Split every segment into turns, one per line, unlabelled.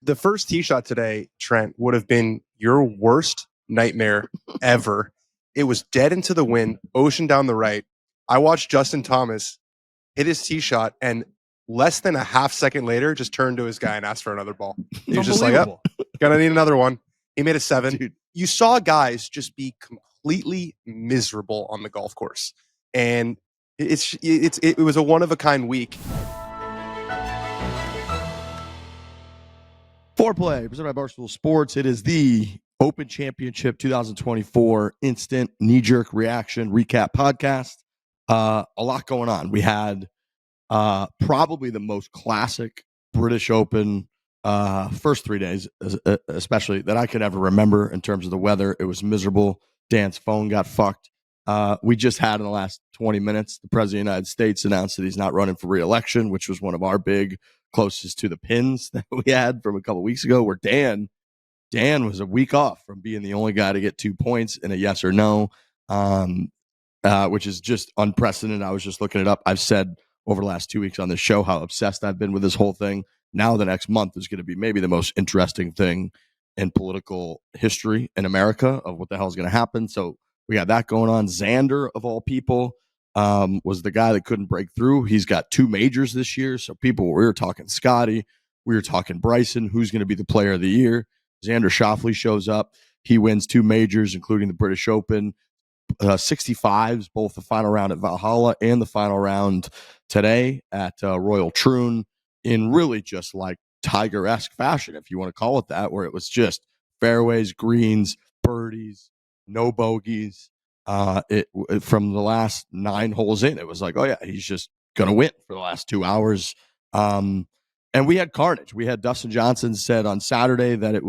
The first tee shot today, Trent, would have been your worst nightmare ever. It was dead into the wind, ocean down the right. I watched Justin Thomas hit his tee shot, and less than a half second later, just turned to his guy and asked for another ball. He was just like, "Yep, gonna need another one." He made a 7. Dude. You saw guys just be completely miserable on the golf course, and it was a one of a kind week.
Fore-play, presented by Barstool Sports. It is the Open Championship 2024 instant knee-jerk reaction recap podcast. A lot going on. We had probably the most classic British Open first 3 days, especially that I could ever remember in terms of the weather. It was miserable. Dan's phone got fucked. We just had in the last 20 minutes, the President of the United States announced that he's not running for re-election, which was one of our big closest to the pins that we had from a couple weeks ago, where Dan was a week off from being the only guy to get 2 points in a yes or no, which is just unprecedented. I was just looking it up. I've said over the last 2 weeks on this show how obsessed I've been with this whole thing. Now the next month is going to be maybe the most interesting thing in political history in America of what the hell is going to happen. So we got that going on. Xander, of all people, was the guy that couldn't break through. He's got 2 majors this year. So we were talking Scottie. We were talking Bryson, who's going to be the player of the year. Xander Schauffele shows up. He wins 2 majors, including the British Open. 65s, both the final round at Valhalla and the final round today at Royal Troon, in really just like Tiger-esque fashion, if you want to call it that, where it was just fairways, greens, birdies, no bogeys. From the last 9 holes in, it was like, oh yeah, he's just gonna win for the last 2 hours. And we had carnage. We had Dustin Johnson said on Saturday that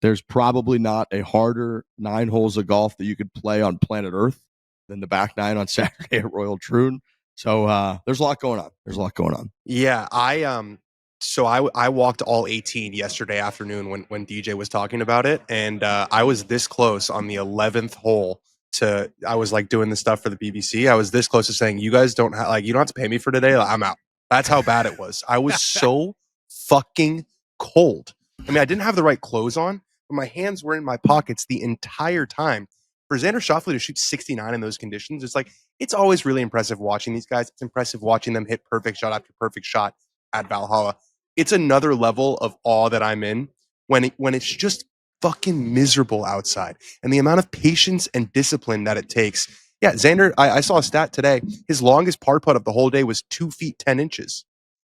there's probably not a harder 9 holes of golf that you could play on planet Earth than the back 9 on Saturday at Royal Troon. So there's a lot going on.
Yeah, I walked all 18 yesterday afternoon when DJ was talking about it, and I was this close on the 11th hole to. I was like doing the stuff for the BBC. I was this close to saying, "You guys don't you don't have to pay me for today. Like, I'm out." That's how bad it was. I was so fucking cold. I mean, I didn't have the right clothes on, but my hands were in my pockets the entire time. For Xander Schauffele to shoot 69 in those conditions, it's always really impressive watching these guys. It's impressive watching them hit perfect shot after perfect shot at Valhalla. It's another level of awe that I'm in when it's just fucking miserable outside, and the amount of patience and discipline that it takes. Yeah, Xander, I saw a stat today. His longest par putt of the whole day was 2 feet 10 inches.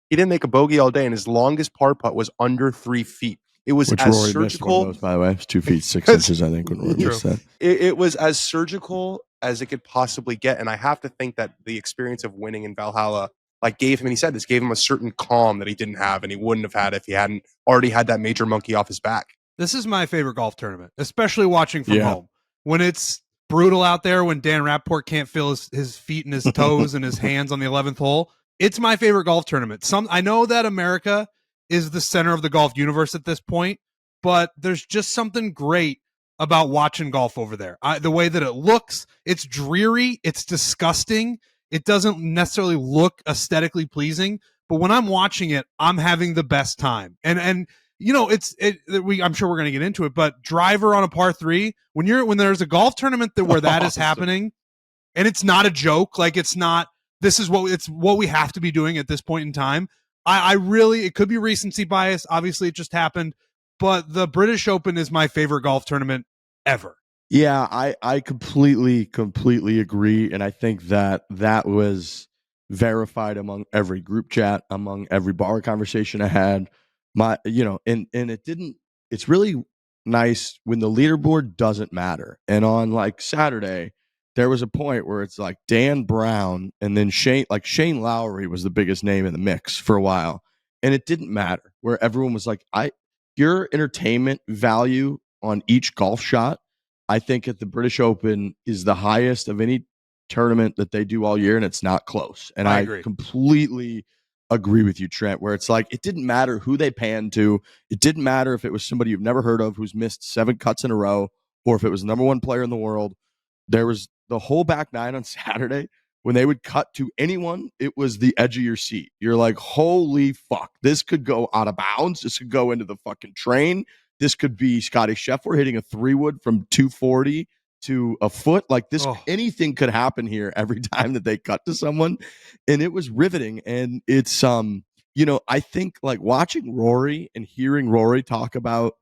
He didn't make a bogey all day, and his longest par putt was under 3 feet. It was
Which
as
Rory
surgical.
Missed one of those, by the way. It was 2 feet 6 inches, I think, when Rory missed that.
It was as surgical as it could possibly get, and I have to think that the experience of winning in Valhalla gave him, and he said this, gave him a certain calm that he didn't have, and he wouldn't have had if he hadn't already had that major monkey off his back.
This is my favorite golf tournament, especially watching from home. When it's brutal out there, when Dan Rappaport can't feel his feet and his toes and his hands on the 11th hole, it's my favorite golf tournament. I know that America is the center of the golf universe at this point, but there's just something great about watching golf over there. The way that it looks, it's dreary, it's disgusting. It doesn't necessarily look aesthetically pleasing, but when I'm watching it, I'm having the best time. And you know, I'm sure we're going to get into it, but driver on a par 3, when there's a golf tournament where that is happening, and it's not a joke, this is what we have to be doing at this point in time. It could be recency bias. Obviously it just happened, but the British Open is my favorite golf tournament ever.
Yeah, I completely agree. And I think that was verified among every group chat, among every bar conversation I had. It's really nice when the leaderboard doesn't matter. And on Saturday, there was a point where it's like Dan Brown and then Shane Lowry was the biggest name in the mix for a while. And it didn't matter, where everyone was like, your entertainment value on each golf shot, I think at the British Open is the highest of any tournament that they do all year, and it's not close. And I completely agree with you, Trent, where it's like, it didn't matter who they panned to. It didn't matter if it was somebody you've never heard of who's missed 7 cuts in a row, or if it was the number 1 player in the world. There was the whole back 9 on Saturday when they would cut to anyone, it was the edge of your seat. You're like, holy fuck, this could go out of bounds. This could go into the fucking train. This could be Scottie Schauffele hitting a 3-wood from 240 to a foot. Like this, anything could happen here every time that they cut to someone. And it was riveting. And it's, I think like watching Rory and hearing Rory talk about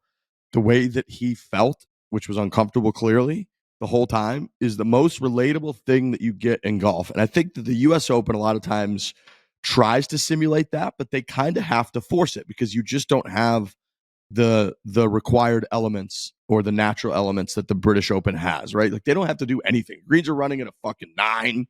the way that he felt, which was uncomfortable clearly the whole time, is the most relatable thing that you get in golf. And I think that the US Open a lot of times tries to simulate that, but they kind of have to force it because you just don't have the required elements or the natural elements that the British Open has, right? Like they don't have to do anything. Greens are running at a fucking 9,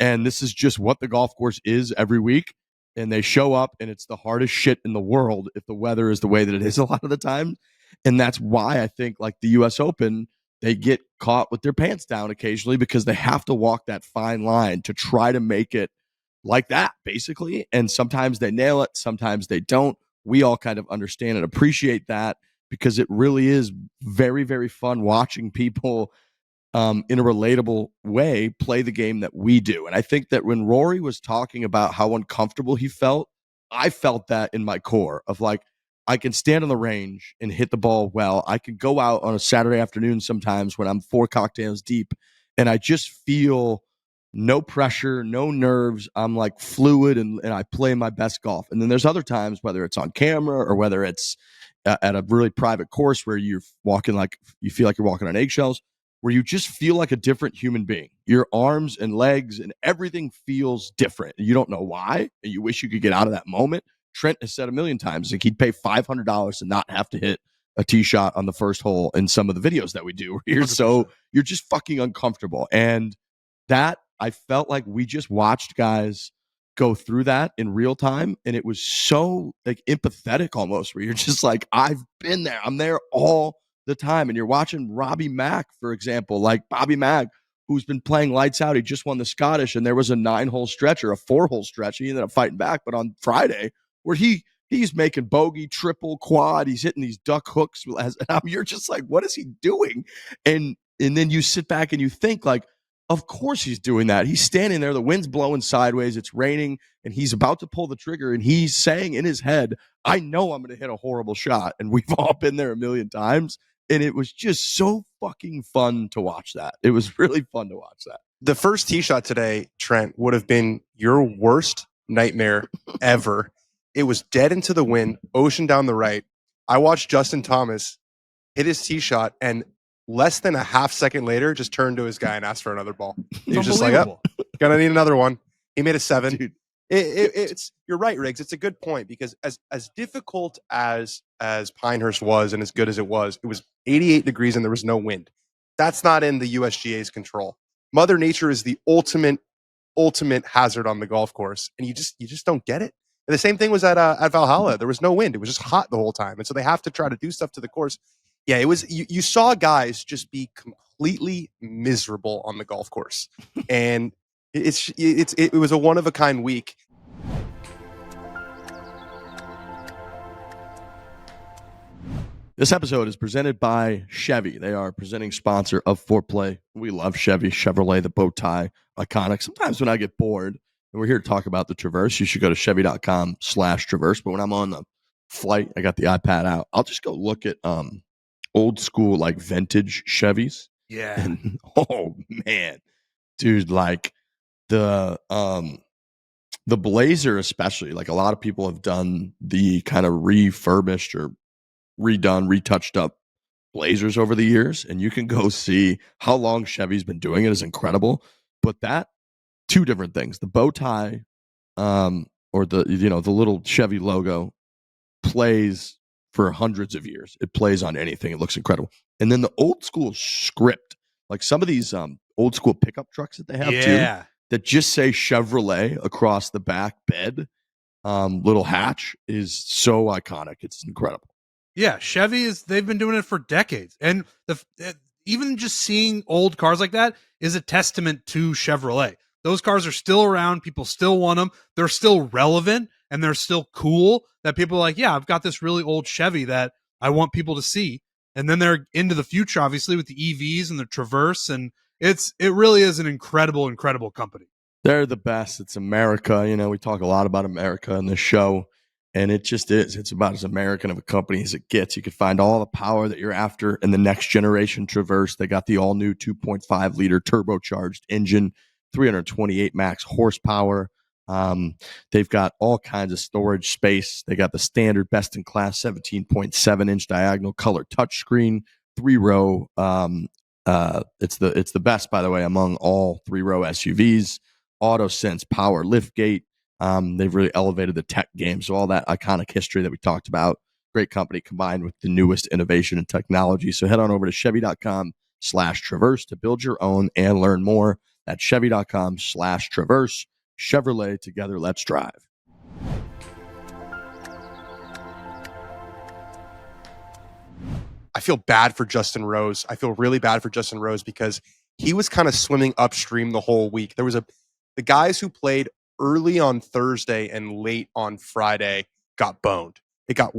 and this is just what the golf course is every week. And they show up, and it's the hardest shit in the world if the weather is the way that it is a lot of the time. And that's why I think like the US Open, they get caught with their pants down occasionally because they have to walk that fine line to try to make it like that, basically. And sometimes they nail it, sometimes they don't. We all kind of understand and appreciate that because it really is very, very fun watching people in a relatable way play the game that we do. And I think that when Rory was talking about how uncomfortable he felt, I felt that in my core of like, I can stand on the range and hit the ball well. I can go out on a Saturday afternoon sometimes when I'm 4 cocktails deep and I just feel no pressure, no nerves. I'm like fluid and I play my best golf. And then there's other times, whether it's on camera or whether it's at a really private course where you're walking like you feel like you're walking on eggshells, where you just feel like a different human being. Your arms and legs and everything feels different. You don't know why, and you wish you could get out of that moment. Trent has said a million times, like he'd pay $500 to not have to hit a tee shot on the first hole in some of the videos that we do. You're just fucking uncomfortable. And that, I felt like we just watched guys go through that in real time. And it was so like empathetic almost, where you're just like, I've been there. I'm there all the time. And you're watching Robbie Mack, for example, like Bobby Mack, who's been playing lights out. He just won the Scottish, and there was a 9-hole stretch or a 4-hole stretch. He ended up fighting back. But on Friday, where he's making bogey, triple, quad, he's hitting these duck hooks. You're just like, what is he doing? And then you sit back and you think like, of course he's doing that. He's standing there, the wind's blowing sideways, it's raining, and he's about to pull the trigger, and he's saying in his head, I know I'm going to hit a horrible shot. And we've all been there a million times. And it was just so fucking fun to watch that. It was really fun to watch that.
The first tee shot today, Trent, would have been your worst nightmare ever. It was dead into the wind, ocean down the right. I watched Justin Thomas hit his tee shot, and less than a half second later, just turned to his guy and asked for another ball. He was just like, oh, gonna need another one. He made a 7. Dude. It's you're right, Riggs. It's a good point because as difficult as Pinehurst was and as good as it was 88 degrees and there was no wind. That's not in the USGA's control. Mother Nature is the ultimate hazard on the golf course, and you just don't get it. And the same thing was at Valhalla. There was no wind. It was just hot the whole time, and so they have to try to do stuff to the course. Yeah, it was. You saw guys just be completely miserable on the golf course, and it was a one of a kind week.
This episode is presented by Chevy. They are presenting sponsor of fore-play. We love Chevy, Chevrolet, the bow tie, iconic. Sometimes when I get bored and we're here to talk about the Traverse, you should go to chevy.com/Traverse. But when I'm on the flight, I got the iPad out. I'll just go look at old school, like vintage Chevys.
Yeah.
And, oh man, dude, like the Blazer, especially, like a lot of people have done the kind of refurbished or redone, retouched up Blazers over the years, and you can go see how long Chevy's been doing it is incredible. But that, two different things: the bow tie, or the little Chevy logo, plays for hundreds of years. It plays on anything. It looks incredible. And then the old school script, like some of these old school pickup trucks that they have too, that just say Chevrolet across the back bed, little hatch, is so iconic. It's incredible.
Yeah, they've been doing it for decades. And even just seeing old cars like that is a testament to Chevrolet. Those cars are still around. People still want them. They're still relevant and they're still cool, that people are like, yeah, I've got this really old Chevy that I want people to see. And then they're into the future, obviously, with the EVs and the Traverse. And it really is an incredible, incredible company.
They're the best. It's America. You know, we talk a lot about America in this show, and it just is. It's about as American of a company as it gets. You can find all the power that you're after in the next generation Traverse. They got the all-new 2.5 liter turbocharged engine, 328 max horsepower. They've got all kinds of storage space. They got the standard best-in-class 17.7-inch diagonal color touchscreen, 3-row. It's the best, by the way, among all 3-row SUVs. AutoSense power liftgate. They've really elevated the tech game. So all that iconic history that we talked about, great company combined with the newest innovation and technology. So head on over to Chevy.com/Traverse to build your own and learn more. That's Chevy.com/Traverse. Chevrolet, together, let's drive.
I feel bad for Justin Rose. I feel really bad for Justin Rose because he was kind of swimming upstream the whole week. There was the guys who played early on Thursday and late on Friday got boned. It got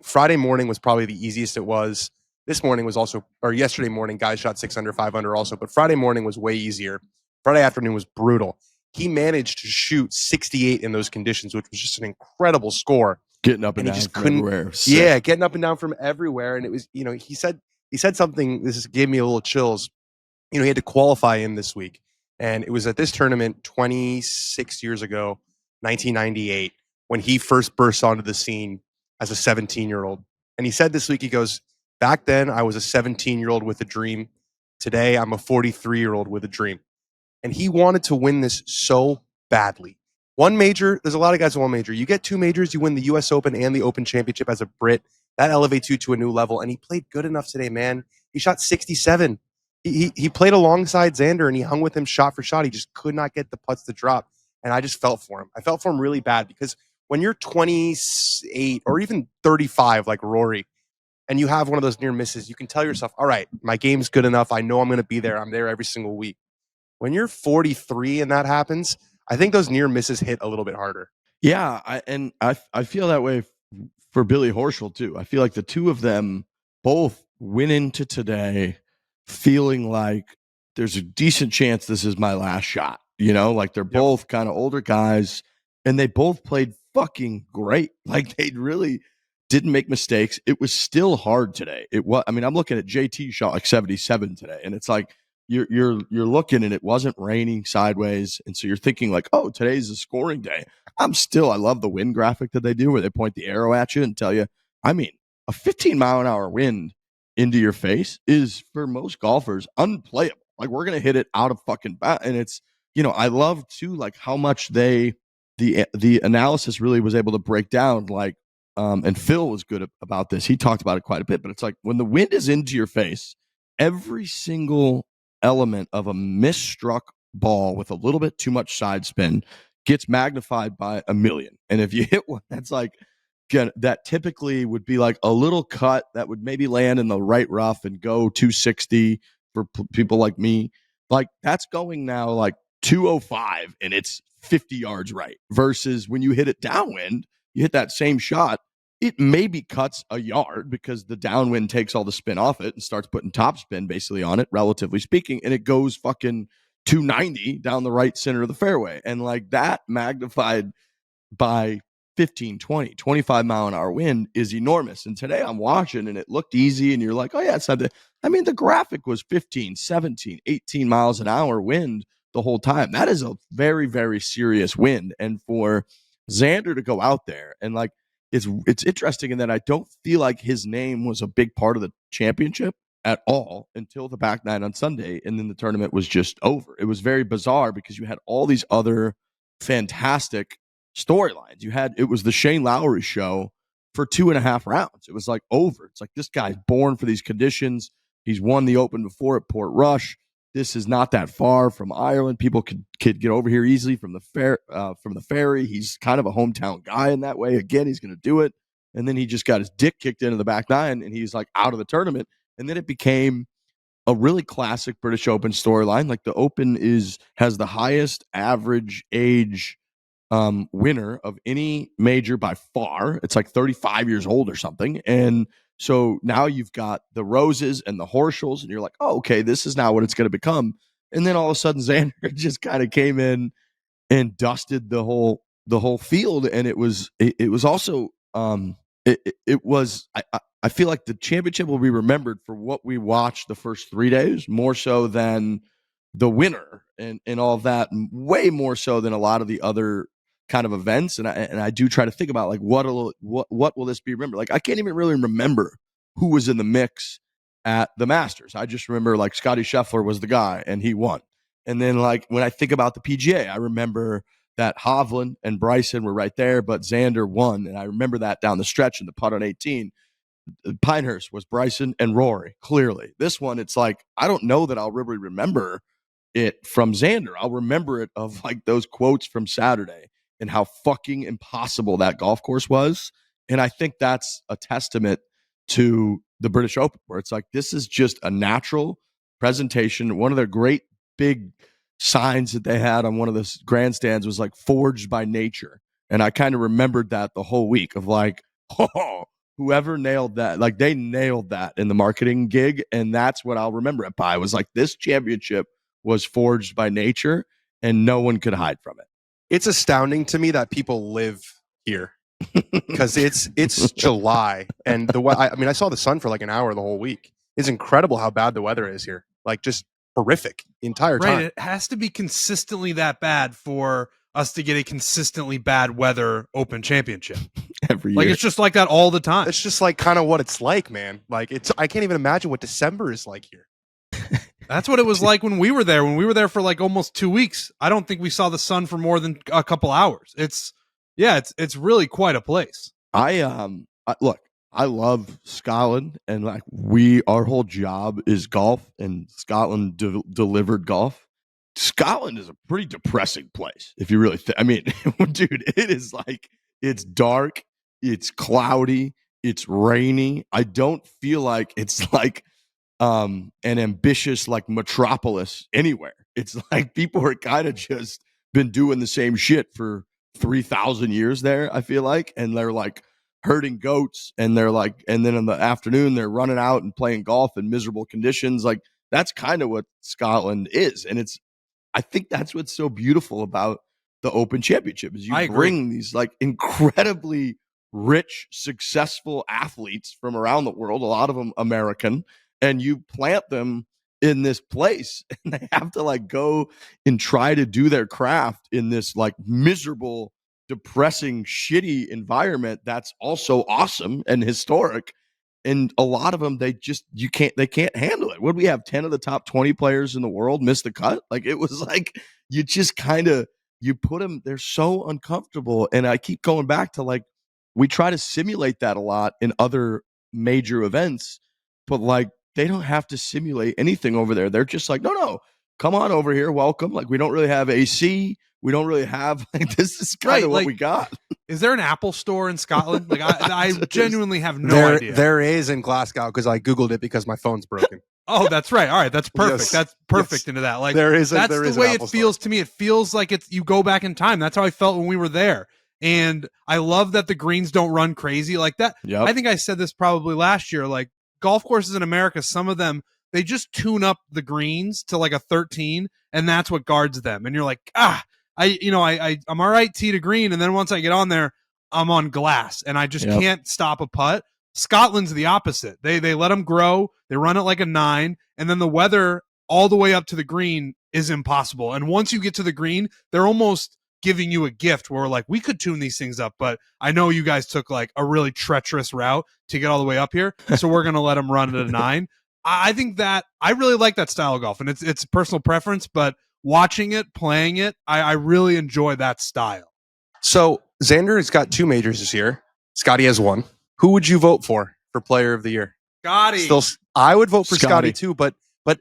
Friday morning was probably the easiest it was. This morning was also, or yesterday morning, guys shot 6 under, 5 under also, but Friday morning was way easier. Friday afternoon was brutal. He managed to shoot 68 in those conditions, which was just an incredible score.
Getting up and
he
down
just
from
couldn't.
everywhere.
Yeah, getting up and down from everywhere. And it was, he said something. Gave me a little chills. He had to qualify in this week, and it was at this tournament 26 years ago, 1998, when he first burst onto the scene as a 17-year-old. And he said this week, he goes, "Back then I was a 17-year-old with a dream. Today I'm a 43-year-old with a dream." And he wanted to win this so badly. One major, there's a lot of guys in one major. You get 2 majors, you win the US Open and the Open Championship as a Brit. That elevates you to a new level. And he played good enough today, man. He shot 67. He played alongside Xander, and he hung with him shot for shot. He just could not get the putts to drop. And I just felt for him. I felt for him really bad because when you're 28 or even 35 like Rory, and you have one of those near misses, you can tell yourself, all right, my game's good enough. I know I'm going to be there. I'm there every single week. When you're 43 and that happens, I think those near misses hit a little bit harder.
Yeah, I feel that way for Billy Horschel too. I feel like the two of them both went into today feeling like there's a decent chance this is my last shot. Like they're both kind of older guys, and they both played fucking great. Like they really didn't make mistakes. It was still hard today. I'm looking at JT shot like 77 today, and it's like you're looking and it wasn't raining sideways, and so you're thinking like, oh, today's a scoring day. I love the wind graphic that they do where they point the arrow at you and tell you, a 15-mile-an-hour wind into your face is for most golfers unplayable. Like we're gonna hit it out of fucking bat, and it's I love too like how much the analysis really was able to break down like. And Phil was good about this. He talked about it quite a bit, but it's like when the wind is into your face, every single element of a misstruck ball with a little bit too much side spin gets magnified by a million. And if you hit one that's like that typically would be like a little cut that would maybe land in the right rough and go 260 for people like me, like that's going now like 205 and it's 50 yards right, versus when you hit it downwind, you hit that same shot, it maybe cuts a yard because the downwind takes all the spin off it and starts putting top spin basically on it, relatively speaking, and it goes fucking 290 down the right center of the fairway. And like that magnified by 15, 20, 25 mile an hour wind is enormous. And today I'm watching and it looked easy and you're like, oh yeah, it's not that. The graphic was 15, 17, 18 miles an hour wind the whole time. That is a very, very serious wind. And for Xander to go out there and like, it's interesting in that I don't feel like his name was a big part of the championship at all until the back nine on Sunday, and then the tournament was just over. It was very bizarre because you had all these other fantastic storylines. It was the Shane Lowry show for 2.5 rounds. It was like over. It's like this guy's born for these conditions. He's won the Open before at Port Rush. This is not that far from Ireland. People could get over here easily from the ferry. He's kind of a hometown guy in that way. Again, he's going to do it. And then he just got his dick kicked into the back nine, and he's like out of the tournament. And then it became a really classic British Open storyline. Like the Open has the highest average age winner of any major by far. It's like 35 years old or something. And so now you've got the Roses and the Horschels, and you're like, oh, okay, this is now what it's going to become. And then all of a sudden, Xander just kind of came in and dusted the whole field. And it was also it was I feel like the championship will be remembered for what we watched the first 3 days more so than the winner and all of that, way more so than a lot of the other kind of events. And I do try to think about like what will this be remembered? Like I can't even really remember who was in the mix at the Masters. I just remember like Scottie Schauffele was the guy and he won. And then like when I think about the PGA, I remember that Hovland and Bryson were right there, but Xander won. And I remember that down the stretch in the putt on 18. Pinehurst was Bryson and Rory, clearly. This one, it's like, I don't know that I'll really remember it from Xander. I'll remember it of like those quotes from Saturday and how fucking impossible that golf course was. And I think that's a testament to the British Open, where it's like, this is just a natural presentation. One of their great big signs that they had on one of the grandstands was like forged by nature. And I kind of remembered that the whole week of like, oh, whoever nailed that, like they nailed that in the marketing gig. And that's what I'll remember it by, was like this championship was forged by nature and no one could hide from it.
It's astounding to me that people live here because it's July and I mean, I saw the sun for like an hour the whole week. It's incredible how bad the weather is here. Like just horrific the entire time.
Right. It has to be consistently that bad for us to get a consistently bad weather Open Championship
every year.
Like it's just like that all the time.
It's just like kind of what it's like, man. Like I can't even imagine what December is like here.
That's what it was like when we were there. When we were there for like almost 2 weeks, I don't think we saw the sun for more than a couple hours. It's really quite a place.
Look, I love Scotland, and like our whole job is golf, and Scotland delivered golf. Scotland is a pretty depressing place if you really I mean, dude, it is like, it's dark, it's cloudy, it's rainy. I don't feel like it's like an ambitious like metropolis anywhere. It's like people are kind of just been doing the same shit for 3,000 years there, I feel like, and they're like herding goats, and they're like, and then in the afternoon they're running out and playing golf in miserable conditions. Like that's kind of what Scotland is. And I think that's what's so beautiful about the Open Championship is you bring these like incredibly rich, successful athletes from around the world, a lot of them American, and you plant them in this place, and they have to like go and try to do their craft in this like miserable, depressing, shitty environment that's also awesome and historic. And a lot of them, they can't handle it. Would we have 10 of the top 20 players in the world miss the cut? Like it was like, you just kind of, you put them, they're so uncomfortable. And I keep going back to like, we try to simulate that a lot in other major events, but like, they don't have to simulate anything over there. They're just like, no, come on over here. Welcome. Like, we don't really have AC. We don't really have, like, this is kind of what we got.
Is there an Apple store in Scotland? Like, I genuinely have no idea.
There is in Glasgow because I Googled it because my phone's broken.
Oh, that's right. All right. That's perfect.
Yes.
That's perfect into that. Like,
that's
the way it feels to me. It feels like you go back in time. That's how I felt when we were there. And I love that the greens don't run crazy like that.
Yep.
I think I said this probably last year, like, golf courses in America, some of them, they just tune up the greens to like a 13, and that's what guards them. And you're like, I'm all right tee to green, and then once I get on there, I'm on glass, and I just can't stop a putt. Scotland's the opposite. They let them grow. They run it like a 9, and then the weather all the way up to the green is impossible. And once you get to the green, they're almost giving you a gift where we're like, we could tune these things up, but I know you guys took like a really treacherous route to get all the way up here, so we're going to let them run at a 9. I think that I really like that style of golf, and it's personal preference, but watching it, playing it, I really enjoy that style.
So Xander has got 2 majors this year. Scottie has 1. Who would you vote for player of the year?
Scottie.
I would vote for Scottie too, but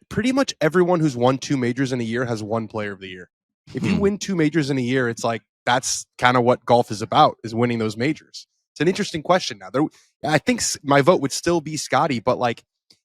pretty much everyone who's won 2 majors in a year has won player of the year. If you win 2 majors in a year, it's like, that's kind of what golf is about, is winning those majors. It's an interesting question now. I think my vote would still be Scottie, but like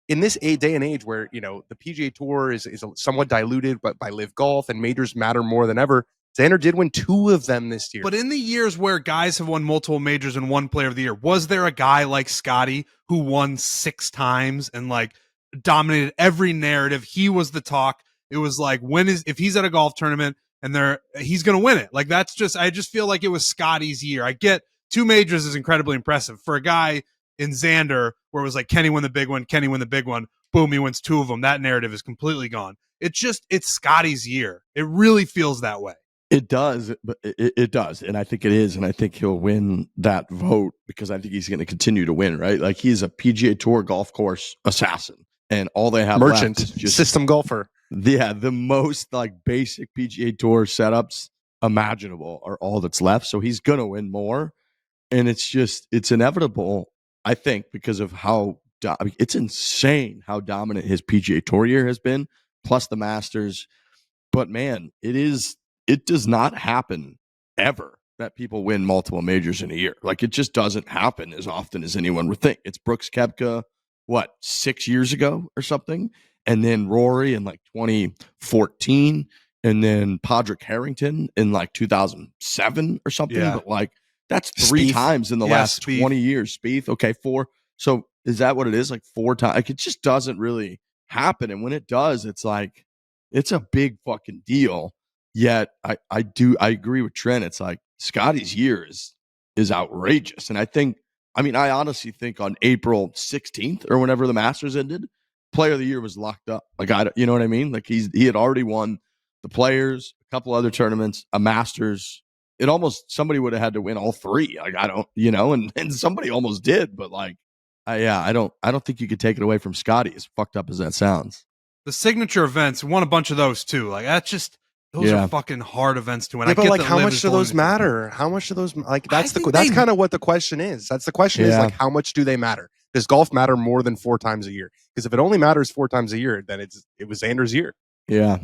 in this day and age where, the PGA Tour is somewhat diluted by LIV Golf and majors matter more than ever, Xander did win 2 of them this year.
But in the years where guys have won multiple majors and won player of the year, was there a guy like Scottie who won 6 times and like dominated every narrative? He was the talk. It was like, if he's at a golf tournament, and he's going to win it. Like I just feel like it was Scottie's year. I get 2 majors is incredibly impressive for a guy in Xander where it was like, can he win the big one? Can he win the big one? Boom, he wins 2 of them. That narrative is completely gone. It's Scottie's year. It really feels that way.
It does, but it does. And I think it is. And I think he'll win that vote because I think he's going to continue to win, right? Like he's a PGA Tour golf course assassin. And all they have
merchant
left is just
system golfer.
Yeah, the most like basic PGA Tour setups imaginable are all that's left. So he's going to win more. And it's inevitable, I think, because of how it's insane how dominant his PGA Tour year has been, plus the Masters. But man, it does not happen ever that people win multiple majors in a year. Like it just doesn't happen as often as anyone would think. It's Brooks Koepka, 6 years ago or something? And then Rory in like 2014, and then Padraig Harrington in like 2007 or something.
Yeah.
But like that's 3
Spieth.
times in the last
Spieth.
20 years. Spieth, okay, 4. So is that what it is? Like 4 times? Like it just doesn't really happen. And when it does, it's like it's a big fucking deal. Yet I agree with Trent. It's like Scottie's year is outrageous. And I honestly think on April 16th or whenever the Masters ended, Player of the Year was locked up. Like you know what I mean? Like he had already won the Players, a couple other tournaments, a Masters. It almost somebody would have had to win all 3. Like I don't, and somebody almost did. But like, I don't think you could take it away from Scottie. As fucked up as that sounds.
The signature events won a bunch of those too. Like those are fucking hard events to win.
Yeah, but like, how much do those matter? How much do those like? That's kind of what the question is. That's the question is like, how much do they matter? Does golf matter more than 4 times a year? Because if it only matters 4 times a year, then it was Xander's year.
Yeah,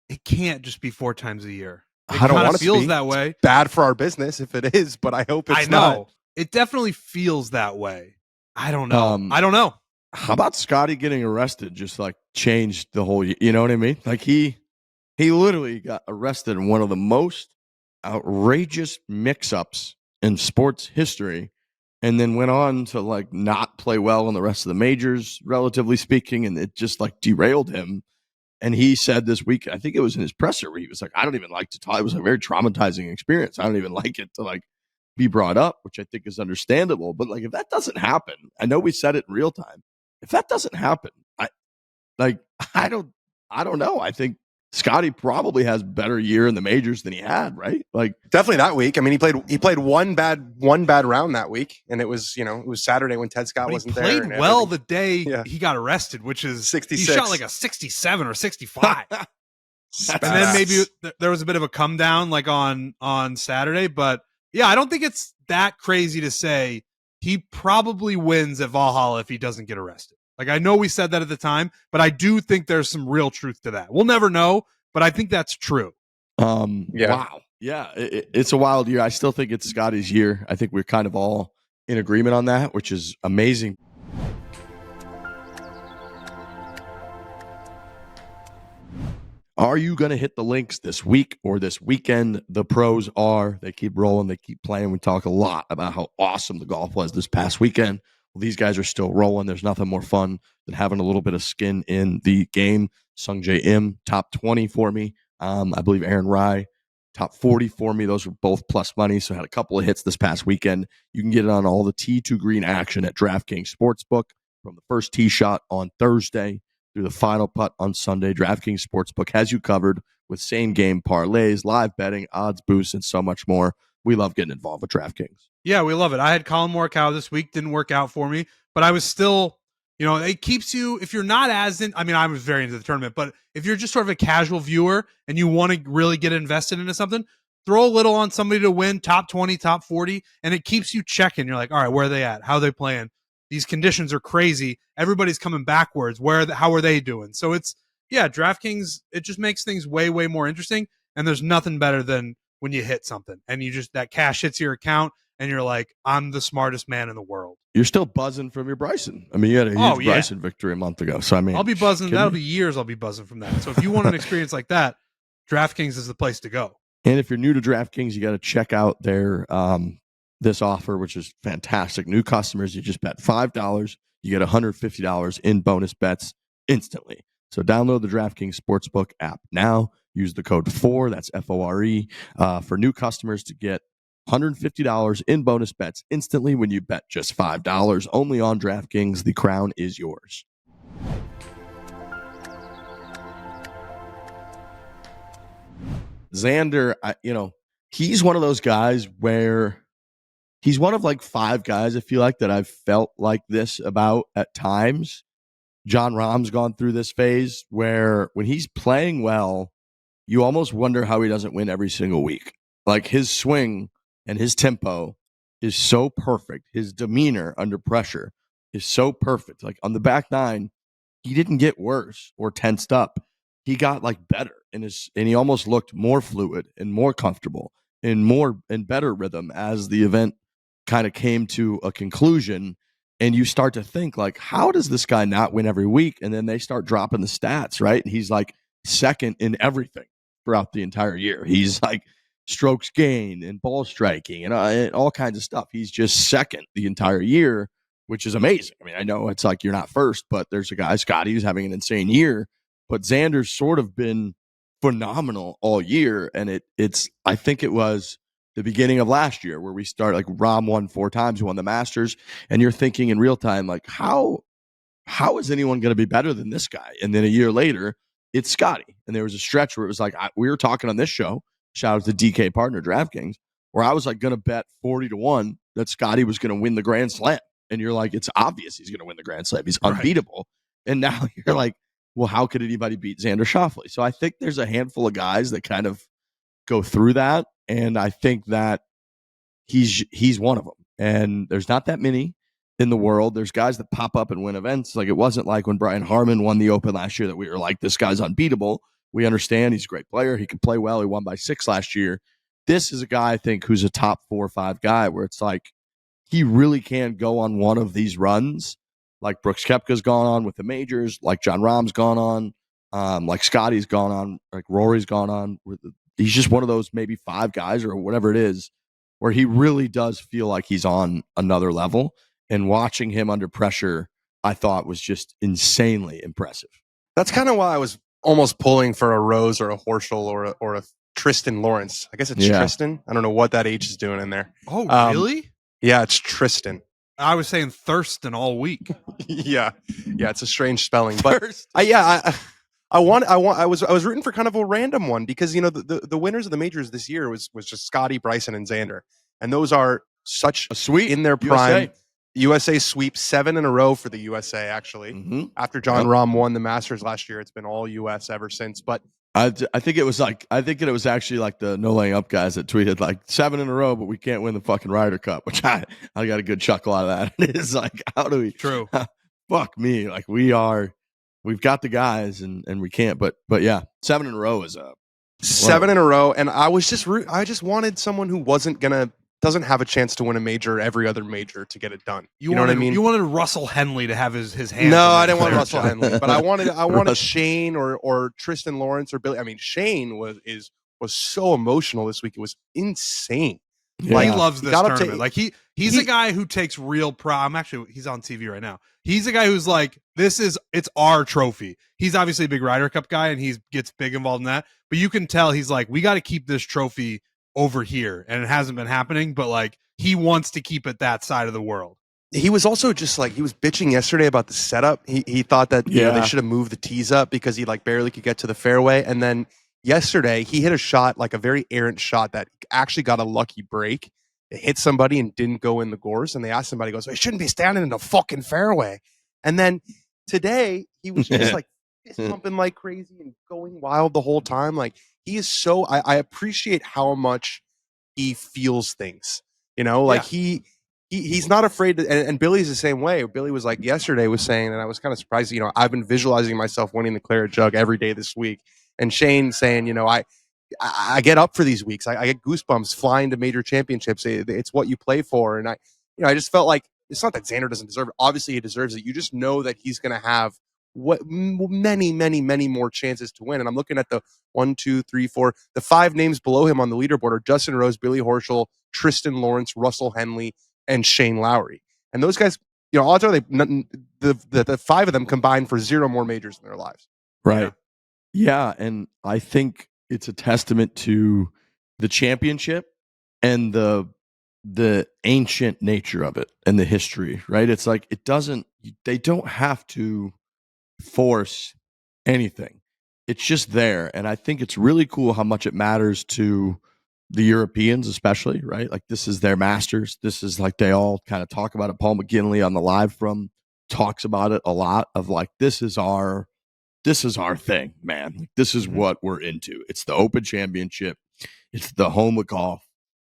it can't just be 4 times a year.
I don't want to
feels that way.
It's bad for our business if it is, but I hope it's not.
I know it definitely feels that way. I don't know. I don't know.
How about Scottie getting arrested? Just like changed the whole. You know what I mean? Like he literally got arrested in one of the most outrageous mix-ups in sports history, and then went on to like not play well in the rest of the majors, relatively speaking, and it just like derailed him. And he said this week, I think it was in his presser, where he was like, I don't even like to talk. It was a very traumatizing experience. I don't even like it to like be brought up, which I think is understandable. But like, if that doesn't happen, I know we said it in real time. If that doesn't happen, I don't know. I think Scottie probably has better year in the majors than he had, right? Like
definitely that week. I mean, he played one bad round that week, and it was Saturday when Ted Scott wasn't there.
He played well the day he got arrested, which is
66.
He shot like a 67 or 65. And then maybe there was a bit of a come down like on Saturday, but yeah, I don't think it's that crazy to say he probably wins at Valhalla if he doesn't get arrested. Like, I know we said that at the time, but I do think there's some real truth to that. We'll never know, but I think that's true.
Yeah. Wow. Yeah, it's a wild year. I still think it's Scottie's year. I think we're kind of all in agreement on that, which is amazing. Are you going to hit the links this week or this weekend? The pros are. They keep rolling. They keep playing. We talk a lot about how awesome the golf was this past weekend. Well, these guys are still rolling. There's nothing more fun than having a little bit of skin in the game. Sungjae Im, top 20 for me. I believe Aaron Rai, top 40 for me. Those were both plus money, so I had a couple of hits this past weekend. You can get it on all the tee to green action at DraftKings Sportsbook from the first tee shot on Thursday through the final putt on Sunday. DraftKings Sportsbook has you covered with same-game parlays, live betting, odds boosts, and so much more. We love getting involved with DraftKings.
Yeah, we love it. I had Colin Morikawa this week. Didn't work out for me, but I was still, it keeps you, if you're not I was very into the tournament, but if you're just sort of a casual viewer and you want to really get invested into something, throw a little on somebody to win top 20, top 40, and it keeps you checking. You're like, all right, where are they at? How are they playing? These conditions are crazy. Everybody's coming backwards. How are they doing? So DraftKings, it just makes things way, way more interesting. And there's nothing better than when you hit something and that cash hits your account and you're like, I'm the smartest man in the world. You're
still buzzing from your Bryson. I mean, you had a huge Bryson victory a month ago. So, I mean,
I'll be buzzing. That'll be years I'll be buzzing from that. So if you want an experience like that, DraftKings is the place to go.
And if you're new to DraftKings, you got to check out their this offer, which is fantastic. New customers, you just bet $5. You get $150 in bonus bets instantly. So download the DraftKings Sportsbook app now. Use the code FORE, that's FORE, for new customers to get $150 in bonus bets instantly when you bet just $5 only on DraftKings. The crown is yours. Xander, he's one of those guys where he's one of like 5 guys, I feel like, that I've felt like this about at times. Jon Rahm's gone through this phase where when he's playing well, you almost wonder how he doesn't win every single week. Like his swing and his tempo is so perfect. His demeanor under pressure is so perfect. Like on the back nine, he didn't get worse or tensed up. He got like better and he almost looked more fluid and more comfortable and better rhythm as the event kind of came to a conclusion. And you start to think like, how does this guy not win every week? And then they start dropping the stats, right? And he's like second in everything throughout the entire year. He's like strokes gained and ball striking and all kinds of stuff. He's just second the entire year, which is amazing. I mean, I know it's like you're not first, but there's a guy, Scottie, who's having an insane year. But Xander's sort of been phenomenal all year. And I think it was the beginning of last year where we started, like Rahm won 4 times, he won the Masters. And you're thinking in real time, like, how is anyone going to be better than this guy? And then a year later, it's Scottie. And there was a stretch where it was like, we were talking on this show, shout out to DK partner DraftKings, where I was like going to bet 40-1 that Scottie was going to win the Grand Slam. And you're like, it's obvious he's going to win the Grand Slam. He's unbeatable. Right. And now you're like, well, how could anybody beat Xander Schauffele? So I think there's a handful of guys that kind of go through that. And I think that he's one of them. And there's not that many in the world. There's guys that pop up and win events. Like it wasn't like when Brian Harman won the Open last year that we were like, this guy's unbeatable. We understand he's a great player. He can play well. He won by 6 last year. This is a guy, I think, who's a top 4 or 5 guy where it's like he really can go on one of these runs. Like Brooks Koepka's gone on with the majors, like Jon Rahm's gone on, like Scottie's gone on, like Rory's gone on. He's just one of those maybe 5 guys or whatever it is where he really does feel like he's on another level. And watching him under pressure, I thought was just insanely impressive.
That's kind of why I was almost pulling for a Rose or a Horschel or a Tristan Lawrence. I guess it's Tristan. I don't know what that H is doing in there.
Oh, really?
Yeah, it's Tristan.
I was saying Thurston all week.
yeah, it's a strange spelling, but I was rooting for kind of a random one because the winners of the majors this year was just Scottie, Bryson, and Xander, and those are such
a sweep
in their prime. USA sweep 7 in a row for the USA. Actually, after Jon Rahm won the Masters last year, it's been all US ever since. But
I think it was actually like the no laying up guys that tweeted like 7 in a row, but we can't win the fucking Ryder Cup, which I got a good chuckle out of that. It's like, how do we?
True.
Fuck me. Like we've got the guys and we can't. But yeah, 7 in a row is a
7 in a row, and I just wanted someone who doesn't have a chance to win a major every other major to get it done. You know what I mean?
You wanted Russell Henley to have his hand.
No, I didn't want Russell Henley, but I wanted Shane or Tristan Lawrence or Billy. I mean, Shane was so emotional this week. It was insane.
Yeah. Like, he loves this tournament. Like he's a guy who takes real pride. He's on TV right now. He's a guy who's like, it's our trophy. He's obviously a big Ryder Cup guy and he gets big involved in that. But you can tell he's like, we got to keep this trophy over here, and it hasn't been happening, but like he wants to keep it that side of the world.
He was also just like, he was bitching yesterday about the setup. He thought that they should have moved the tees up because he like barely could get to the fairway. And then yesterday he hit a shot, like a very errant shot that actually got a lucky break. It hit somebody and didn't go in the gorse. And they asked somebody, goes, "It shouldn't be standing in the fucking fairway." And then today he was just like fist pumping like crazy and going wild the whole time. Like he is so, I appreciate how much he feels things, like he's not afraid to, and Billy's the same way. Billy was like yesterday was saying, and I was kind of surprised, I've been visualizing myself winning the Claret Jug every day this week. And Shane saying, I get up for these weeks. I get goosebumps flying to major championships. It's what you play for. And I just felt like it's not that Xander doesn't deserve it. Obviously he deserves it. You just know that he's going to have many, many, many more chances to win. And I'm looking at the 1, 2, 3, 4, the 5 names below him on the leaderboard are Justin Rose, Billy Horschel, Tristan Lawrence, Russell Henley, and Shane Lowry. And those guys, odds are the 5 of them combined for 0 more majors in their lives.
Right. Yeah. And I think it's a testament to the championship and the ancient nature of it and the history, right? It's like they don't have to force anything. It's just there. And I think it's really cool how much it matters to the Europeans, especially, right? Like, this is their Masters. This is like, they all kind of talk about it. Paul McGinley on the live from talks about it a lot, of like, this is our thing, man. Like, this is what we're into. It's the Open Championship. It's the home of golf.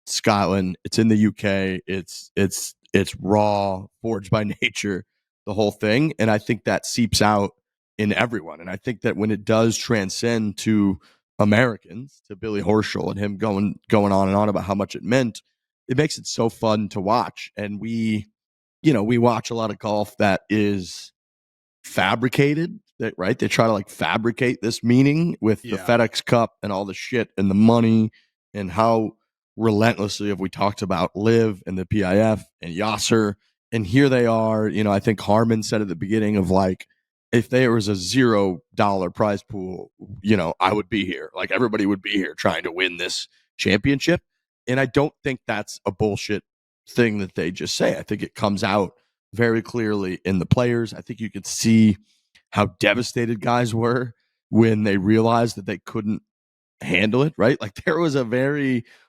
Scotland. It's in the UK. It's raw, forged by nature, the whole thing. And I think that seeps out in everyone. And I think that when it does transcend to Americans, to Billy Horschel and him going on and on about how much it meant, it makes it so fun to watch. And we watch a lot of golf that is fabricated, right? They try to like fabricate this meaning with the FedEx Cup and all the shit and the money, and how relentlessly have we talked about LIV and the PIF and Yasser. And here they are, I think Harmon said at the beginning of like, if there was a $0 prize pool, I would be here. Like, everybody would be here trying to win this championship. And I don't think that's a bullshit thing that they just say. I think it comes out very clearly in the players. I think you could see how devastated guys were when they realized that they couldn't handle it, right? Like, there was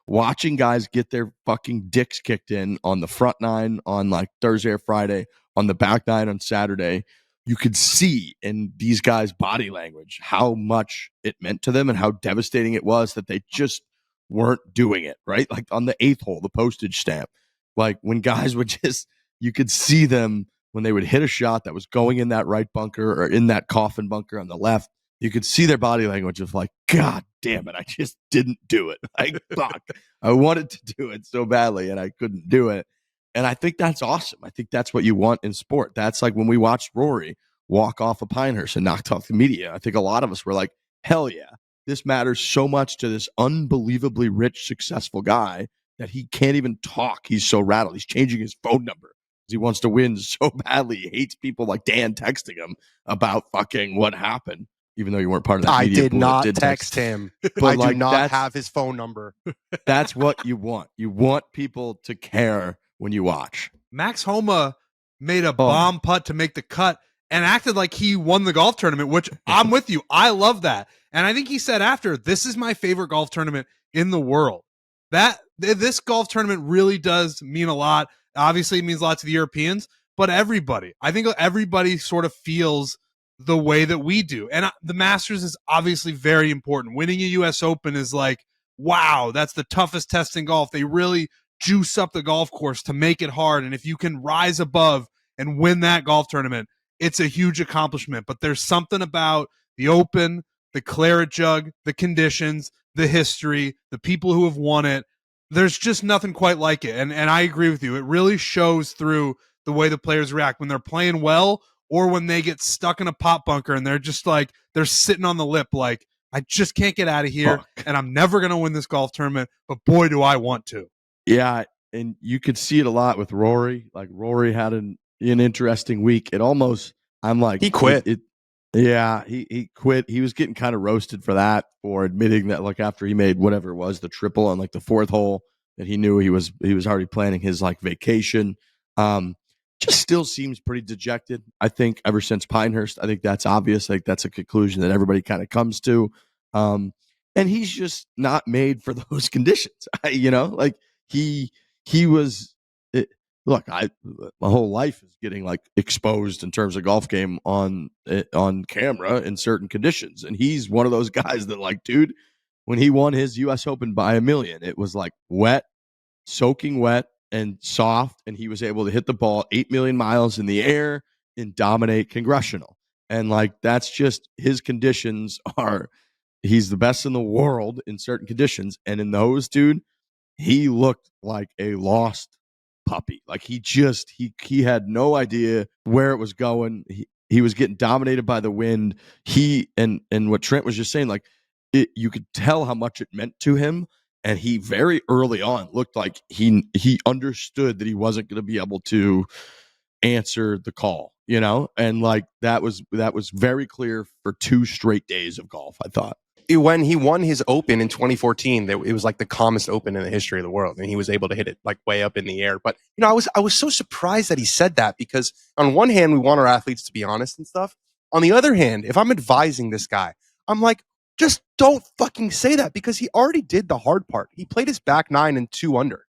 watching guys get their fucking dicks kicked in on the front nine on like Thursday or Friday, on the back nine on Saturday. You could see in these guys' body language how much it meant to them and how devastating it was that they just weren't doing it, right? Like, on the 8th hole, the postage stamp, like, when guys would just, you could see them when they would hit a shot that was going in that right bunker or in that coffin bunker on the left. You could see their body language of like, God damn it, I just didn't do it. Like, fuck, I wanted to do it so badly and I couldn't do it. And I think that's awesome. I think that's what you want in sport. That's like when we watched Rory walk off of Pinehurst and knocked off the media. I think a lot of us were like, hell yeah, this matters so much to this unbelievably rich, successful guy that he can't even talk. He's so rattled. He's changing his phone number because he wants to win so badly. He hates people like Dan texting him about fucking what happened, even though you weren't part of that
I
media
did
pool
not
that did
text him.
But
I
like,
do not have his phone number.
That's what you want. You want people to care when you watch.
Max Homa made a bomb putt to make the cut and acted like he won the golf tournament, which I'm with you. I love that. And I think he said after, this is my favorite golf tournament in the world. That this golf tournament really does mean a lot. Obviously, it means a lot to the Europeans, but everybody. I think everybody sort of feels the way that we do. And the Masters is obviously very important. Winning a U.S. Open is like, wow, that's the toughest test in golf. They really juice up the golf course to make it hard. And if you can rise above and win that golf tournament, it's a huge accomplishment. But there's something about the Open, the claret jug, the conditions, the history, the people who have won it. There's just nothing quite like it. And I agree with you. It really shows through the way the players react when they're playing well or when they get stuck in a pot bunker and they're just like, they're sitting on the lip like, I just can't get out of here, and I'm never going to win this golf tournament, but boy, do I want to.
Yeah, and you could see it a lot with Rory. Like, Rory had an interesting week. It almost, I'm like,
he quit.
He quit. He was getting kind of roasted for that, for admitting that, like, after he made whatever it was, the triple on like the 4th hole, that he knew he was already planning his like vacation. Just still seems pretty dejected. I think ever since Pinehurst, I think that's obvious. Like, that's a conclusion that everybody kind of comes to. And he's just not made for those conditions. Like, he was. Look, my whole life is getting like exposed in terms of golf game on camera in certain conditions, and he's one of those guys that, like, dude, when he won his U.S. Open by 1 million, it was like wet, soaking wet and soft, and he was able to hit the ball 8 million miles in the air and dominate Congressional. And like, that's just, his conditions are, he's the best in the world in certain conditions, and in those, dude, he looked like a lost puppy. Like, he had no idea where it was going. He was getting dominated by the wind. And what Trent was just saying, like, you could tell how much it meant to him. And he very early on looked like he understood that he wasn't going to be able to answer the call, and like, that was very clear for 2 straight days of golf, I thought.
when he won his Open in 2014, it was like the calmest Open in the history of the world, and he was able to hit it like way up in the air. But I was so surprised that he said that, because on one hand, we want our athletes to be honest and stuff. On the other hand, if I'm advising this guy, I'm like, just don't fucking say that, because he already did the hard part. He played his back nine and 2 under,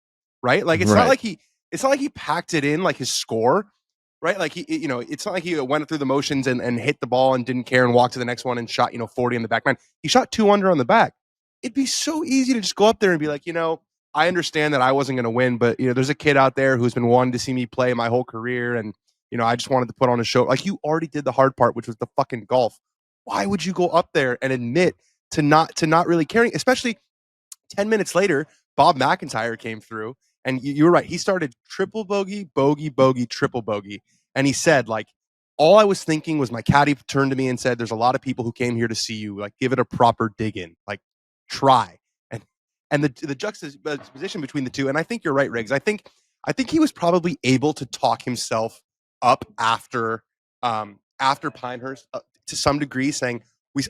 right? Like it's not like he packed it in like his score. Right, like it's not like he went through the motions and hit the ball and didn't care and walked to the next one and shot 40 in the back nine. He shot 2 under on the back. It'd be so easy to just go up there and be like, I understand that I wasn't going to win, but there's a kid out there who's been wanting to see me play my whole career, and I just wanted to put on a show. Like, you already did the hard part, which was the fucking golf. Why would you go up there and admit to not really caring, especially 10 minutes later? Bob McIntyre came through, and you were right. He started triple bogey, bogey, bogey, triple bogey. And he said, like, all I was thinking was, my caddy turned to me and said, there's a lot of people who came here to see you. Like, give it a proper dig in. Like, try. And the juxtaposition between the two. And I think you're right, Riggs. I think he was probably able to talk himself up after Pinehurst to some degree, saying,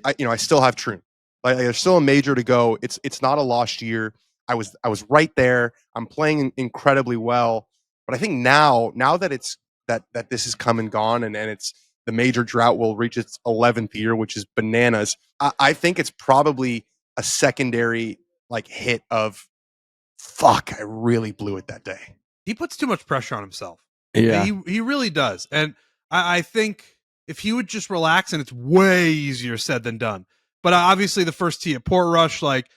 I still have Troon. Like, there's still a major to go. It's not a lost year. I was right there. I'm playing incredibly well. But I think now that it's that this has come and gone, and it's the major drought will reach its 11th year, which is bananas. I think it's probably a secondary like hit of, fuck, I really blew it that day.
He puts too much pressure on himself.
Yeah,
he really does. And I think if he would just relax, and it's way easier said than done. But obviously the first tee at Portrush, like,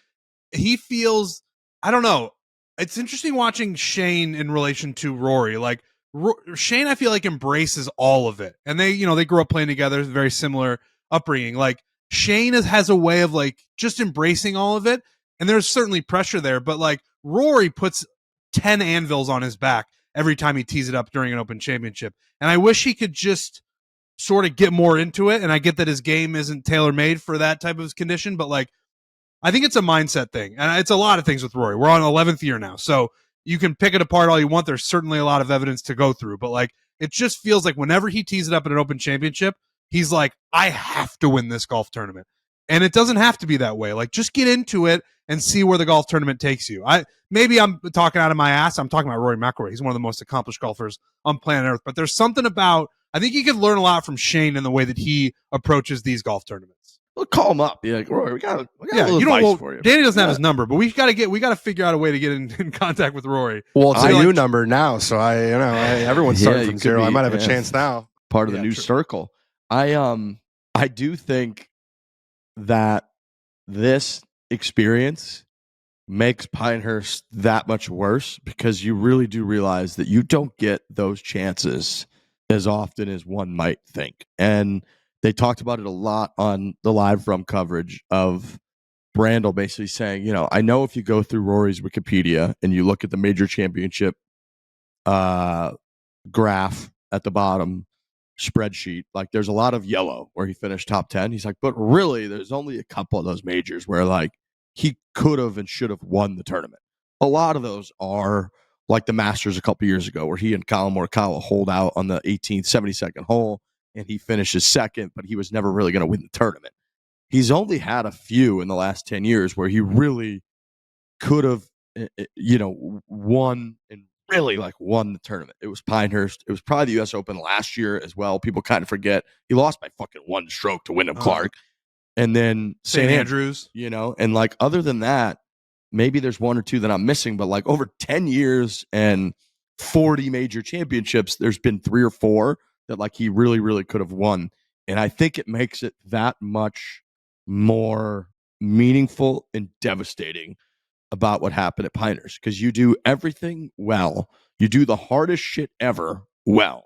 he feels, I don't know. It's interesting watching Shane in relation to Rory. Like, Shane, I feel like, embraces all of it. And they grew up playing together, very similar upbringing. Like, Shane has a way of like just embracing all of it. And there's certainly pressure there, but like, Rory puts 10 anvils on his back every time he tees it up during an Open Championship. And I wish he could just sort of get more into it. And I get that his game isn't tailor-made for that type of condition, but like, I think it's a mindset thing. And it's a lot of things with Rory. We're on 11th year now, so you can pick it apart all you want. There's certainly a lot of evidence to go through, but like, it just feels like whenever he tees it up in an Open Championship, he's like, I have to win this golf tournament. And it doesn't have to be that way. Like, just get into it and see where the golf tournament takes you. Maybe I'm talking out of my ass. I'm talking about Rory McIlroy. He's one of the most accomplished golfers on planet Earth. But there's something about, I think you could learn a lot from Shane in the way that he approaches these golf tournaments.
Well, call him up. Be like, Rory, we got a little advice for you.
Danny doesn't have his number, but we got to figure out a way to get in contact with Rory.
Well, it's a new number now, so everyone's starting from zero. I might have a chance now.
Part of the new circle. I do think that this experience makes Pinehurst that much worse, because you really do realize that you don't get those chances as often as one might think. And they talked about it a lot on the live from coverage of Brandel basically saying, I know if you go through Rory's Wikipedia and you look at the major championship graph at the bottom spreadsheet, like, there's a lot of yellow where he finished top 10. He's like, but really, there's only a couple of those majors where like he could have and should have won the tournament. A lot of those are like the Masters a couple years ago, where he and Colin Morikawa hold out on the 18th, 72nd hole, and he finishes second, but he was never really going to win the tournament. He's only had a few in the last 10 years where he really could have, won and really like won the tournament. It was Pinehurst. It was probably the U.S. Open last year as well. People kind of forget he lost by fucking one stroke to Wyndham Clark, and then
St. Andrews.
And like, other than that, maybe there's one or two that I'm missing, but like, over 10 years and 40 major championships, there's been 3 or 4 that like he really, really could have won. And I think it makes it that much more meaningful and devastating about what happened at Pinehurst, because you do everything well. You do the hardest shit ever well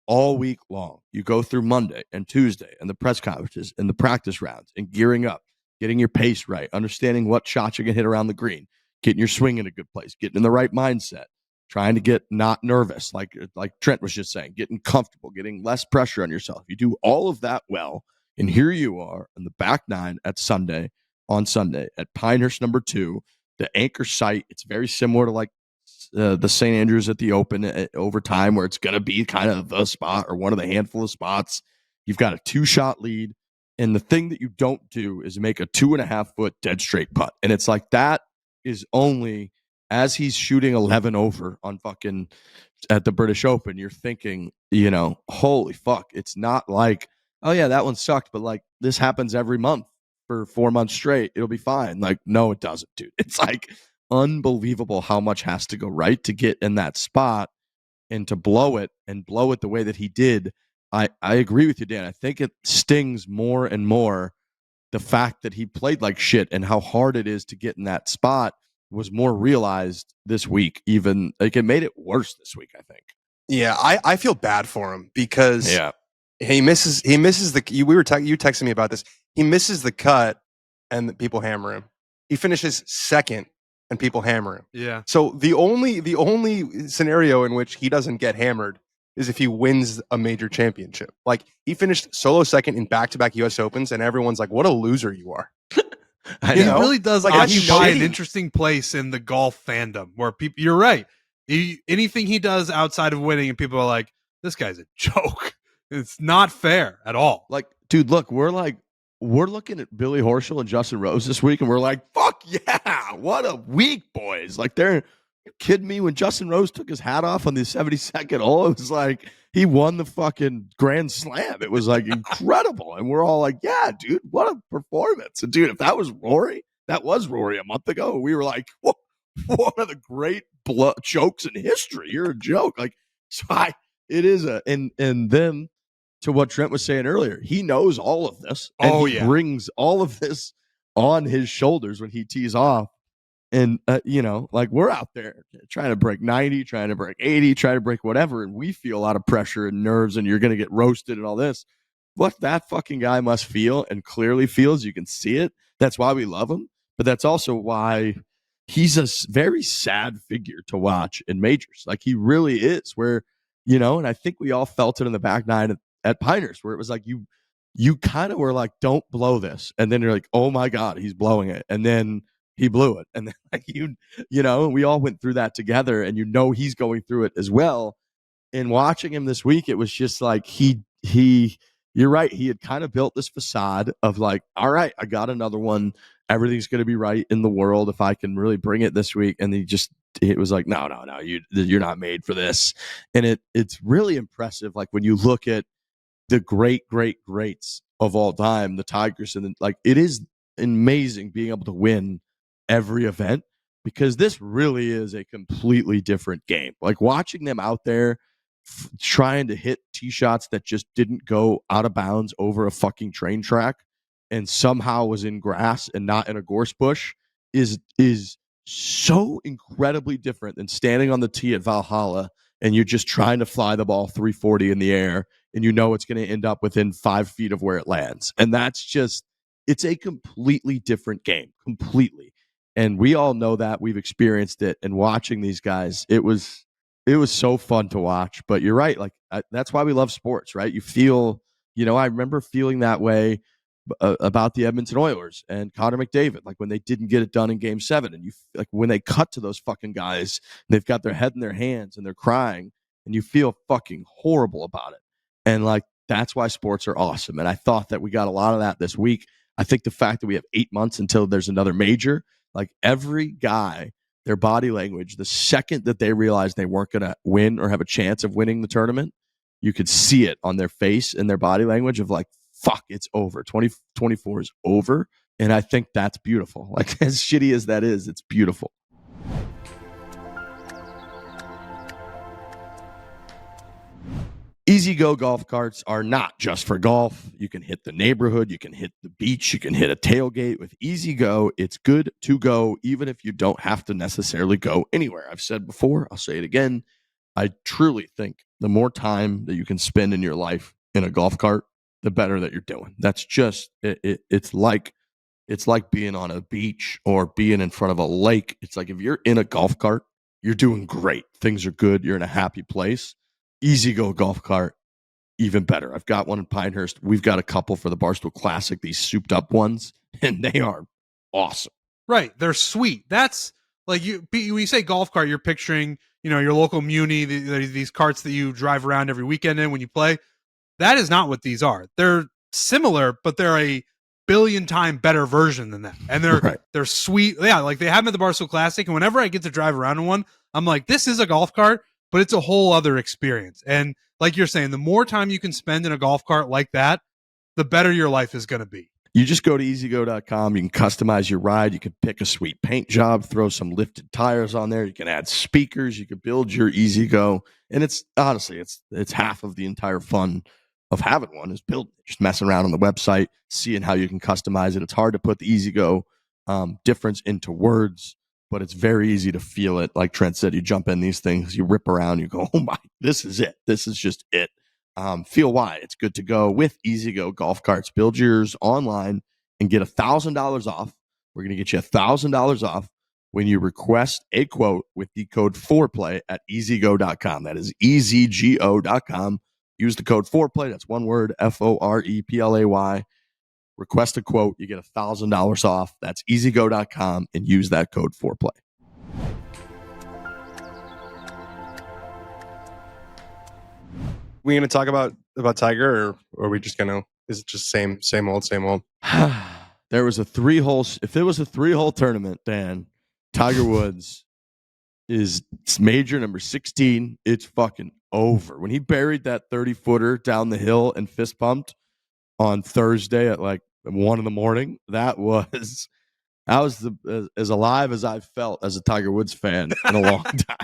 all week long. You go through Monday and Tuesday and the press conferences and the practice rounds and gearing up, getting your pace right, understanding what shots you're going to hit around the green, getting your swing in a good place, getting in the right mindset, trying to get not nervous, like Trent was just saying, getting comfortable, getting less pressure on yourself. You do all of that well, and here you are in the back nine on Sunday at Pinehurst number 2, the anchor site. It's very similar to like the St. Andrews at the Open over time, where it's going to be kind of the spot or one of the handful of spots. You've got a 2-shot lead. And the thing that you don't do is make a 2.5 foot dead straight putt. And it's like that is only as he's shooting 11 over on fucking at the British Open. You're thinking, holy fuck. It's not like, oh yeah, that one sucked, but like this happens every month for 4 months straight. It'll be fine. Like, no, it doesn't, dude. It's like unbelievable how much has to go right to get in that spot and to blow it the way that he did. I agree with you, Dan. I think it stings more and more the fact that he played like shit and how hard it is to get in that spot was more realized this week. Even like it made it worse this week, I think.
Yeah, I feel bad for him because he misses the you texted me about this. He misses the cut and people hammer him. He finishes second and people hammer him.
Yeah.
So the only scenario in which he doesn't get hammered is if he wins a major championship. Like he finished solo second in back-to-back US Opens and everyone's like, what a loser you are.
He really does occupy an interesting place in the golf fandom where people, you're right. Anything he does outside of winning and people are like, this guy's a joke. It's not fair at all.
Like, dude, look, we're looking at Billy Horschel and Justin Rose this week and we're like, fuck yeah, what a week, boys. Like you kidding me? When Justin Rose took his hat off on the 72nd hole, it was like he won the fucking Grand Slam. It was like incredible. And we're all like, yeah, dude, what a performance. And dude, if that was Rory a month ago. We were like, whoa, one of the great jokes in history. You're a joke. Like, so it is and then to what Trent was saying earlier, he knows all of this. And he brings all of this on his shoulders when he tees off. And, like we're out there trying to break 90, trying to break 80, trying to break whatever. And we feel a lot of pressure and nerves and you're going to get roasted and all this. What that fucking guy must feel and clearly feels, you can see it. That's why we love him. But that's also why he's a very sad figure to watch in majors. Like he really is where, and I think we all felt it in the back nine at Pinehurst where it was like you kind of were like, don't blow this. And then you're like, oh my God, he's blowing it. And then he blew it. And then like we all went through that together and he's going through it as well. And watching him this week, it was just like you're right. He had kind of built this facade of like, all right, I got another one. Everything's going to be right in the world if I can really bring it this week. And it was like, no, you're not made for this. And it's really impressive. Like when you look at the greats of all time, the Tigers, and like it is amazing being able to win every event because this really is a completely different game. Like watching them out there trying to hit tee shots that just didn't go out of bounds over a fucking train track and somehow was in grass and not in a gorse bush is so incredibly different than standing on the tee at Valhalla and you're just trying to fly the ball 340 in the air and it's going to end up within 5 feet of where it lands. And that's just, it's a completely different game, completely. And we all know that. We've experienced it. And watching these guys, it was so fun to watch. But you're right. Like that's why we love sports, right? You feel, I remember feeling that way about the Edmonton Oilers and Connor McDavid, like when they didn't get it done in Game 7, and you like when they cut to those fucking guys, they've got their head in their hands and they're crying, and you feel fucking horrible about it. And like that's why sports are awesome. And I thought that we got a lot of that this week. I think the fact that we have 8 months until there's another major, like every guy, their body language, the second that they realized they weren't going to win or have a chance of winning the tournament, you could see it on their face and their body language of like, fuck, it's over. 2024 is over. And I think that's beautiful. Like as shitty as that is, it's beautiful. EasyGo golf carts are not just for golf. You can hit the neighborhood, you can hit the beach, you can hit a tailgate. With EasyGo, it's good to go even if you don't have to necessarily go anywhere. I've said before, I'll say it again. I truly think the more time that you can spend in your life in a golf cart, the better that you're doing. That's just, it's like being on a beach or being in front of a lake. It's like if you're in a golf cart, you're doing great. Things are good. You're in a happy place. EasyGo golf cart, even better. I've got one in Pinehurst. We've got a couple for the Barstool Classic, these souped up ones, and they are awesome.
Right. They're sweet. That's like when you say golf cart, you're picturing, your local muni, these carts that you drive around every weekend in when you play. That is not what these are. They're similar, but they're a billion time better version than that. And they're sweet. Yeah, like they have them at the Barstool Classic. And whenever I get to drive around in one, I'm like, this is a golf cart, but it's a whole other experience. And like you're saying, the more time you can spend in a golf cart like that, the better your life is going to be.
You just go to EasyGo.com. You can customize your ride. You can pick a sweet paint job, throw some lifted tires on there. You can add speakers. You can build your EasyGo. And it's honestly, it's half of the entire fun of having one is building it, just messing around on the website, seeing how you can customize it. It's hard to put the EasyGo difference into words, but it's very easy to feel it. Like Trent said, you jump in these things, you rip around, you go, oh my, this is it. This is just it. Feel why it's good to go with EasyGo golf carts. Build yours online and get $1,000 off. We're going to get you $1,000 off when you request a quote with the code fore-play at EasyGo.com. That is EasyGo.com. Use the code fore-play. That's one word, FOREPLAY. Request a quote. You get $1,000 off. That's EasyGo.com and use that code fore-play.
We going to talk about Tiger, or are we just going to? Is it just same old?
There was a 3-hole. If it was a 3-hole tournament, Dan, Tiger Woods is major number 16. It's fucking over. When he buried that 30-footer down the hill and fist pumped on Thursday at like 1 a.m, that was as alive as I've felt as a Tiger Woods fan in a long time.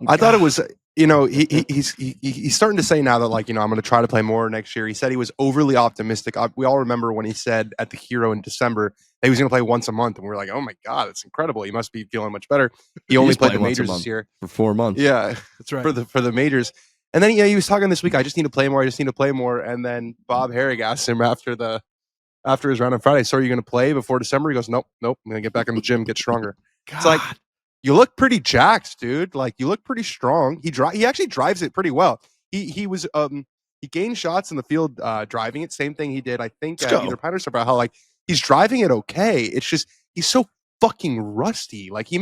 I thought it was, he's starting to say now that, like, I'm going to try to play more next year. He said he was overly optimistic. We all remember when he said at the Hero in December that he was going to play once a month, and we were like, oh my God, it's incredible. He must be feeling much better. He only played the majors this year
for 4 months.
Yeah,
that's right.
For the majors. And then he was talking this week, I just need to play more. And then Bob Herrig asked him after his round on Friday, so are you going to play before December? He goes, nope, I'm going to get back in the gym, get stronger. It's like, you look pretty jacked, dude. Like, you look pretty strong. He actually drives it pretty well. He gained shots in the field driving it. Same thing he did, I think, at either Pinehurst about how, like, he's driving it okay. It's just he's so fucking rusty. Like, he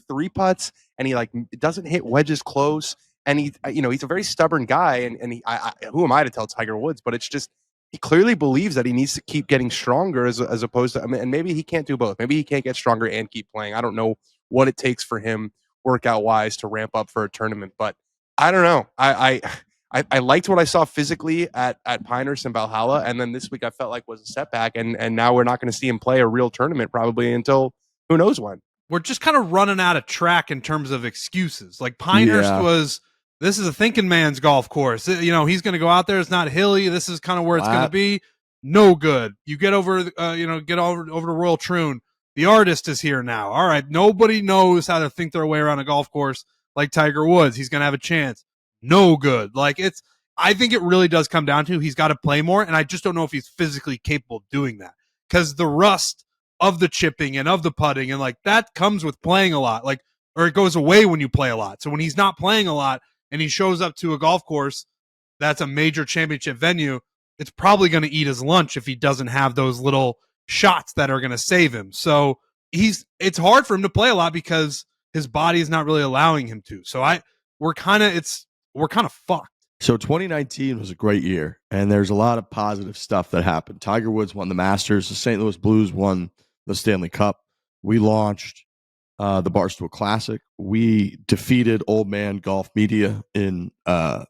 3 putts and he like doesn't hit wedges close. And he's a very stubborn guy. And who am I to tell Tiger Woods? But it's just he clearly believes that he needs to keep getting stronger as opposed to. And maybe he can't do both. Maybe he can't get stronger and keep playing. I don't know what it takes for him workout wise to ramp up for a tournament, but I don't know. I liked what I saw physically at Pinehurst and Valhalla, and then this week I felt like was a setback, and now we're not going to see him play a real tournament probably until who knows when.
We're just kind of running out of track in terms of excuses. Like Pinehurst this is a thinking man's golf course. He's going to go out there. It's not hilly. This is kind of where it's going to be. No good. You get over, over to Royal Troon. The artist is here now. All right. Nobody knows how to think their way around a golf course like Tiger Woods. He's going to have a chance. No good. I think it really does come down to he's got to play more. And I just don't know if he's physically capable of doing that, because the rust of the chipping and of the putting and like that comes with playing a lot, or it goes away when you play a lot. So when he's not playing a lot and he shows up to a golf course that's a major championship venue, it's probably going to eat his lunch if he doesn't have those little shots that are going to save him. So it's hard for him to play a lot because his body is not really allowing him to. So we're kind of fucked.
So 2019 was a great year, and there's a lot of positive stuff that happened. Tiger Woods won the Masters. The St. Louis Blues won the Stanley Cup. We launched the Barstool Classic. We defeated Old Man Golf Media in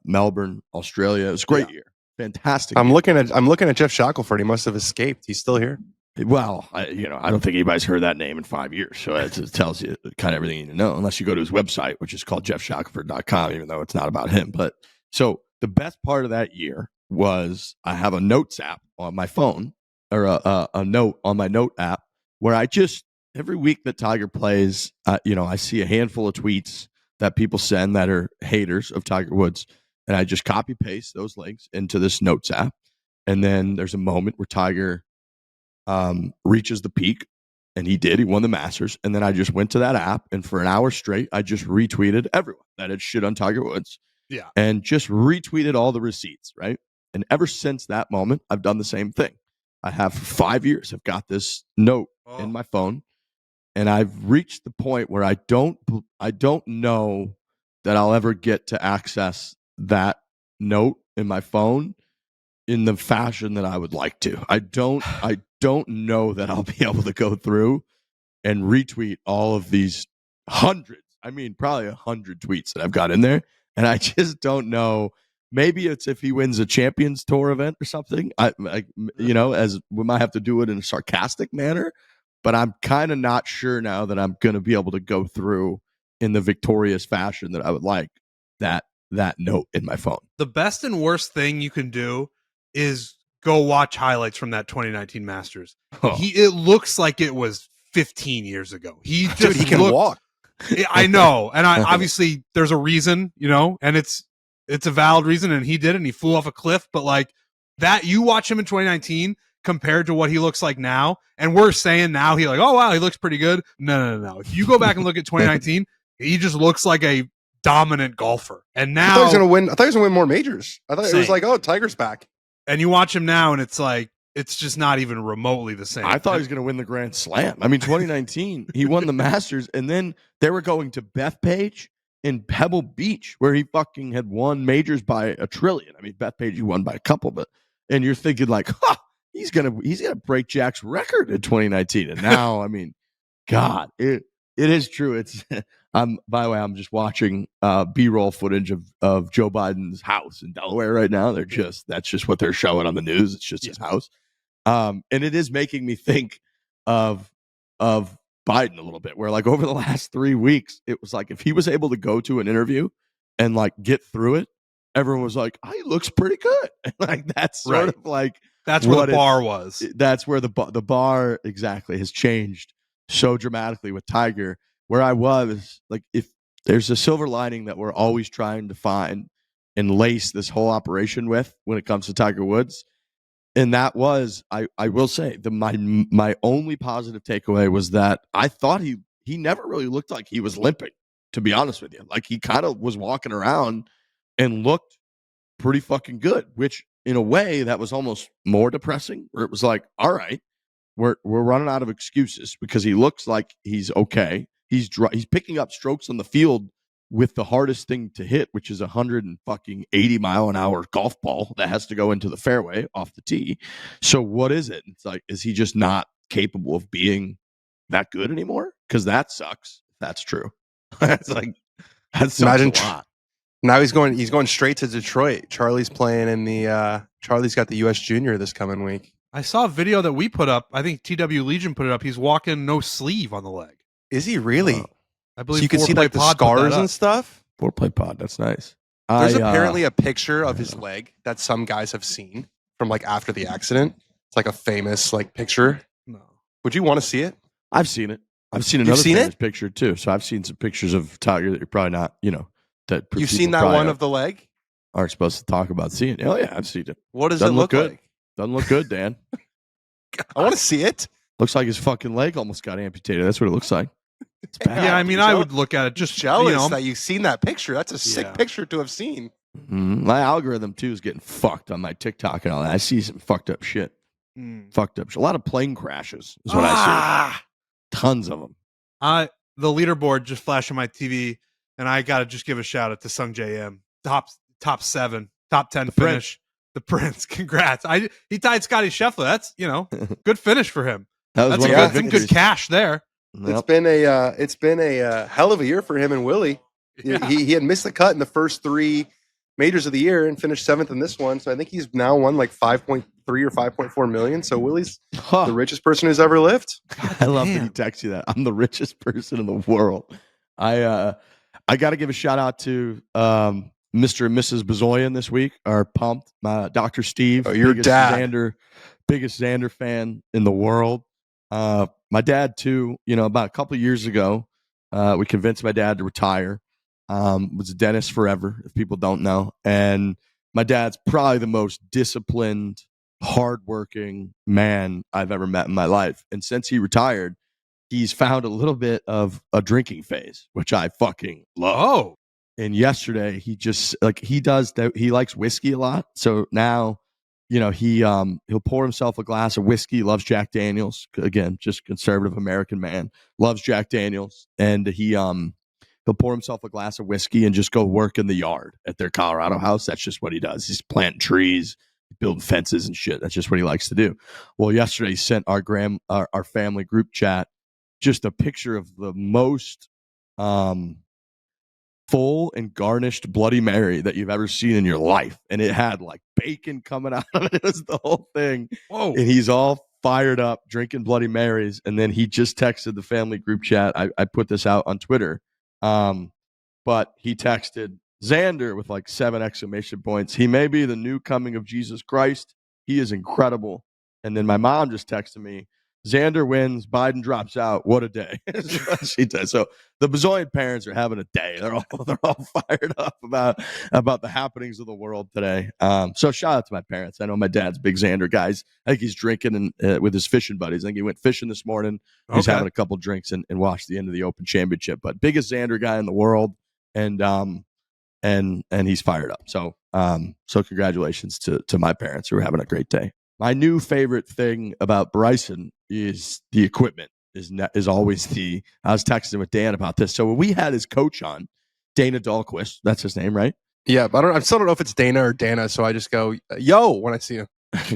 Melbourne, Australia. It was a great year. Fantastic.
I'm looking at Jeff Shackelford. He must have escaped. He's still here.
Well, I don't think anybody's heard that name in 5 years. So it tells you kind of everything you need to know, unless you go to his website, which is called jeffshackelford.com, even though it's not about him. But so the best part of that year was I have a notes app on my phone, or a note on my note app, where I just, every week that Tiger plays, I see a handful of tweets that people send that are haters of Tiger Woods. And I just copy paste those links into this notes app. And then there's a moment where Tiger reaches the peak, and he did. He won the Masters. And then I just went to that app, and for an hour straight, I just retweeted everyone that had shit on Tiger Woods.
Yeah.
And just retweeted all the receipts, right? And ever since that moment, I've done the same thing. I have for 5 years. I've got this note in my phone, and I've reached the point where I don't know that I'll ever get to access that note in my phone in the fashion that I would like to. I don't know that I'll be able to go through and retweet all of these hundreds. I mean, probably 100 tweets that I've got in there, and I just don't know. Maybe it's if he wins a Champions Tour event or something. As we might have to do it in a sarcastic manner, but I'm kind of not sure now that I'm going to be able to go through in the victorious fashion that I would like that note in my phone.
The best and worst thing you can do is go watch highlights from that 2019 Masters. It looks like it was 15 years ago. He
can walk.
I know, and obviously there's a reason, and it's a valid reason, and he did it, and he flew off a cliff. But like that, you watch him in 2019 compared to what he looks like now, and we're saying now he like, oh wow, he looks pretty good. No. If you go back and look at 2019, he just looks like a dominant golfer. And now
I thought he was going to win more majors. I thought it was like, oh, Tiger's back.
And you watch him now, and it's like it's just not even remotely the same.
I thought he was going to win the Grand Slam. I mean, 2019, he won the Masters, and then they were going to Bethpage in Pebble Beach, where he fucking had won majors by a trillion. I mean, Bethpage he won by a couple, and you're thinking like, he's gonna break Jack's record in 2019, and now, I mean, God, it is true. It's by the way, I'm just watching B-roll footage of Joe Biden's house in Delaware right now. That's just what they're showing on the news. It's just his house. And it is making me think of Biden a little bit, where like over the last 3 weeks, it was like if he was able to go to an interview and like get through it, everyone was like, he looks pretty good. Like that's sort of like
that's where the bar was.
That's where the bar exactly has changed so dramatically with Tiger. Where I was like, if there's a silver lining that we're always trying to find and lace this whole operation with when it comes to Tiger Woods. And that was, I will say, my only positive takeaway was that I thought he never really looked like he was limping, to be honest with you. Like he kind of was walking around and looked pretty fucking good, which in a way that was almost more depressing, where it was like, all right, we're running out of excuses because he looks like he's okay. He's picking up strokes on the field with the hardest thing to hit, which is 180-mile-an-hour golf ball that has to go into the fairway off the tee. So what is it? It's like, is he just not capable of being that good anymore? Because that sucks. That's true. That's like that sucks a lot.
Now he's going straight to Detroit. Charlie's playing in the Charlie's got the U.S. Junior this coming week.
I saw a video that we put up. I think TW Legion put it up. He's walking no sleeve on the leg.
Is he really?
I believe
so you can see like the scars and stuff.
Foreplay pod, that's nice.
There's apparently a picture of his leg that some guys have seen from like after the accident. It's like a famous like picture.
No.
Would you want to see it?
I've seen it. I've seen another famous picture too. So I've seen some pictures of Tiger that you're probably not, that
you've seen that one of the leg?
Aren't supposed to talk about seeing. Oh yeah, I've seen it.
What does it look like?
Doesn't look good, Dan.
I want to see it.
Looks like his fucking leg almost got amputated. That's what it looks like.
It's bad. Yeah, I mean, I would look at it just
jealous that you've seen that picture. That's a sick picture to have seen.
Mm-hmm. My algorithm too is getting fucked on my TikTok and all that. I see some fucked up shit. Fucked up. A lot of plane crashes is what I see. Tons of them.
The leaderboard just flashed on my TV, and I got to just give a shout out to Sungjae Im. Top 7, top 10 finish. The Prince. Congrats. He tied Scottie Schauffele. That's good finish for him. That's some good cash there.
Yep. It's been a hell of a year for him and Willie. Yeah. He had missed the cut in the first 3 majors of the year and finished 7th in this one. So I think he's now won like 5.3 or 5.4 million. So Willie's the richest person who's ever lived.
I love that he texts you that. I'm the richest person in the world. I got to give a shout out to Mr. and Mrs. Bazoyan this week. Are pumped. My Dr. Steve,
your dad,
biggest Xander fan in the world. My dad too, about a couple of years ago, we convinced my dad to retire. Was a dentist forever, if people don't know. And my dad's probably the most disciplined, hardworking man I've ever met in my life. And since he retired, he's found a little bit of a drinking phase, which I fucking love.
Oh.
And yesterday he just he likes whiskey a lot. So now, he'll pour himself a glass of whiskey, loves Jack Daniels. Again, just conservative American man, loves Jack Daniels. And he'll pour himself a glass of whiskey and just go work in the yard at their Colorado house. That's just what he does. He's planting trees, building fences and shit. That's just what he likes to do. Well, yesterday he sent our family group chat just a picture of the most full and garnished Bloody Mary that you've ever seen in your life. And it had like bacon coming out of it. It was the whole thing.
Whoa.
And he's all fired up drinking Bloody Marys. And then he just texted the family group chat. I put this out on Twitter. But he texted Xander with like 7 exclamation points. He may be the new coming of Jesus Christ. He is incredible. And then my mom just texted me, Xander wins, Biden drops out. What a day. She does. So the Bazoyan parents are having a day. They're all fired up about the happenings of the world today. So shout out to my parents. I know my dad's big Xander guys. I think he's drinking with his fishing buddies. I think he went fishing this morning. He's having a couple drinks and watched the end of the Open Championship. But biggest Xander guy in the world, and he's fired up. So congratulations to my parents who are having a great day. My new favorite thing about Bryson is the equipment. Is always I was texting with Dan about this. So when we had his coach on, Dana Dahlquist, that's his name, right?
Yeah, but I still don't know if it's Dana or Dana, so I just go, yo, when I see him.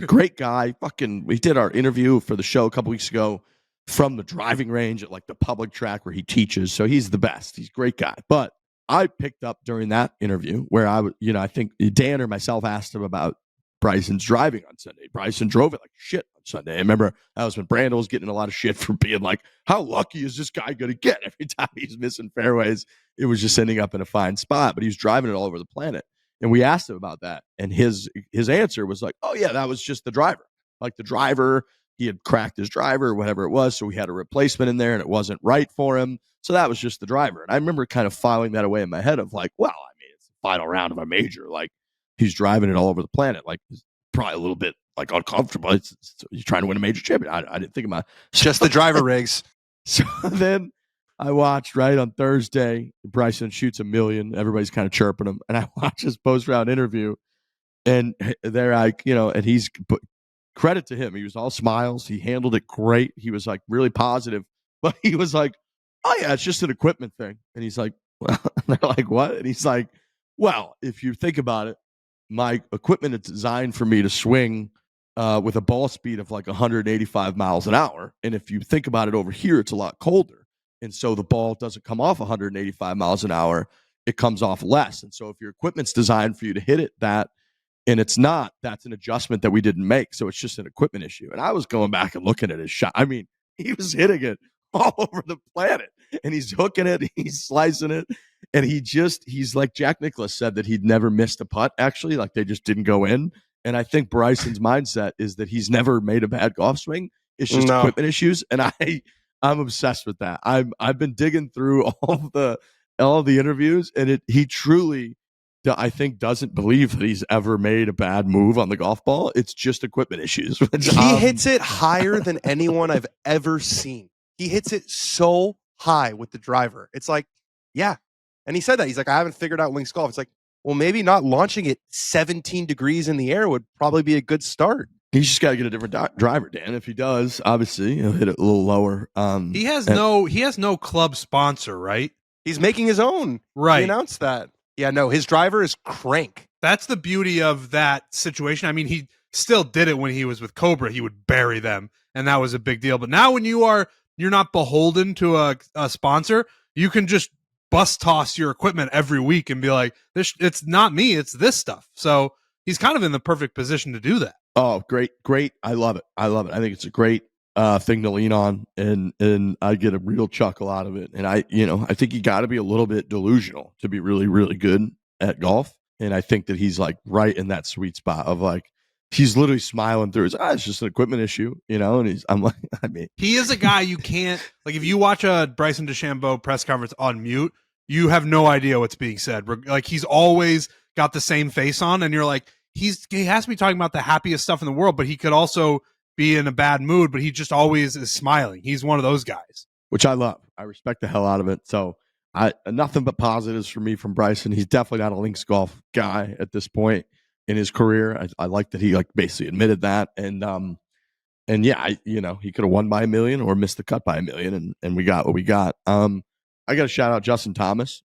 Great guy. We did our interview for the show a couple weeks ago from the driving range at like the public track where he teaches. So he's the best. He's a great guy. But I picked up during that interview where I think Dan or myself asked him about Bryson's driving on Sunday. Bryson drove it like shit on Sunday. I remember that was when Brandel was getting a lot of shit for being like, how lucky is this guy going to get every time he's missing fairways? It was just ending up in a fine spot, but he was driving it all over the planet. And we asked him about that. And his answer was like, oh yeah, that was just the driver. Like the driver, he had cracked his driver or whatever it was. So we had a replacement in there and it wasn't right for him. So that was just the driver. And I remember kind of filing that away in my head of like, well, I mean, it's the final round of a major. Like, he's driving it all over the planet. Like, it's probably a little bit like uncomfortable. He's trying to win a major champion. I didn't think about
just the driver rigs.
So then I watched right on Thursday. Bryson shoots a million. Everybody's kind of chirping him, and I watched his post round interview, and they're like, and he's credit to him. He was all smiles. He handled it great. He was like really positive, but he was like, "Oh yeah, it's just an equipment thing." And he's like, "Well," they're like, "What?" And he's like, "Well, if you think about it, my equipment is designed for me to swing with a ball speed of like 185 miles an hour. And if you think about it over here, it's a lot colder. And so the ball doesn't come off 185 miles an hour. It comes off less. And so if your equipment's designed for you to hit it and it's not, that's an adjustment that we didn't make. So it's just an equipment issue." And I was going back and looking at his shot. I mean, he was hitting it all over the planet. And he's hooking it, he's slicing it. And he's like Jack Nicklaus said that he'd never missed a putt, actually. Like they just didn't go in. And I think Bryson's mindset is that he's never made a bad golf swing. It's just equipment issues. And I'm obsessed with that. I've been digging through all the interviews, and he truly, I think, doesn't believe that he's ever made a bad move on the golf ball. It's just equipment issues.
He hits it higher than anyone I've ever seen. He hits it so high with the driver. It's like, yeah. And he said that. He's like, I haven't figured out links golf. It's like, well, maybe not launching it 17 degrees in the air would probably be a good start.
He's just got to get a different driver, Dan. If he does, obviously, he'll hit it a little lower.
He has no club sponsor, right?
He's making his own.
Right.
He announced that. Yeah, no, his driver is crank.
That's the beauty of that situation. I mean, he still did it when he was with Cobra. He would bury them, and that was a big deal. But now when you're not beholden to a sponsor, you can just bust toss your equipment every week and be like, it's not me, it's this stuff. So he's kind of in the perfect position to do that.
Oh, great. I love it. I think it's a great thing to lean on, and I get a real chuckle out of it. And I think you got to be a little bit delusional to be really, really good at golf. And I think that he's like right in that sweet spot of like, he's literally smiling through his it's just an equipment issue, and I'm like, I mean,
he is a guy you can't, like, if you watch a Bryson DeChambeau press conference on mute, you have no idea what's being said. Like, he's always got the same face on, and you're like, he has to be talking about the happiest stuff in the world, but he could also be in a bad mood, but he just always is smiling. He's one of those guys.
Which I love. I respect the hell out of it. So nothing but positives for me from Bryson. He's definitely not a links golf guy at this point in his career. I like that he like basically admitted that. And yeah, he could have won by $1 million or missed the cut by $1 million, and we got what we got. I got to shout out Justin Thomas.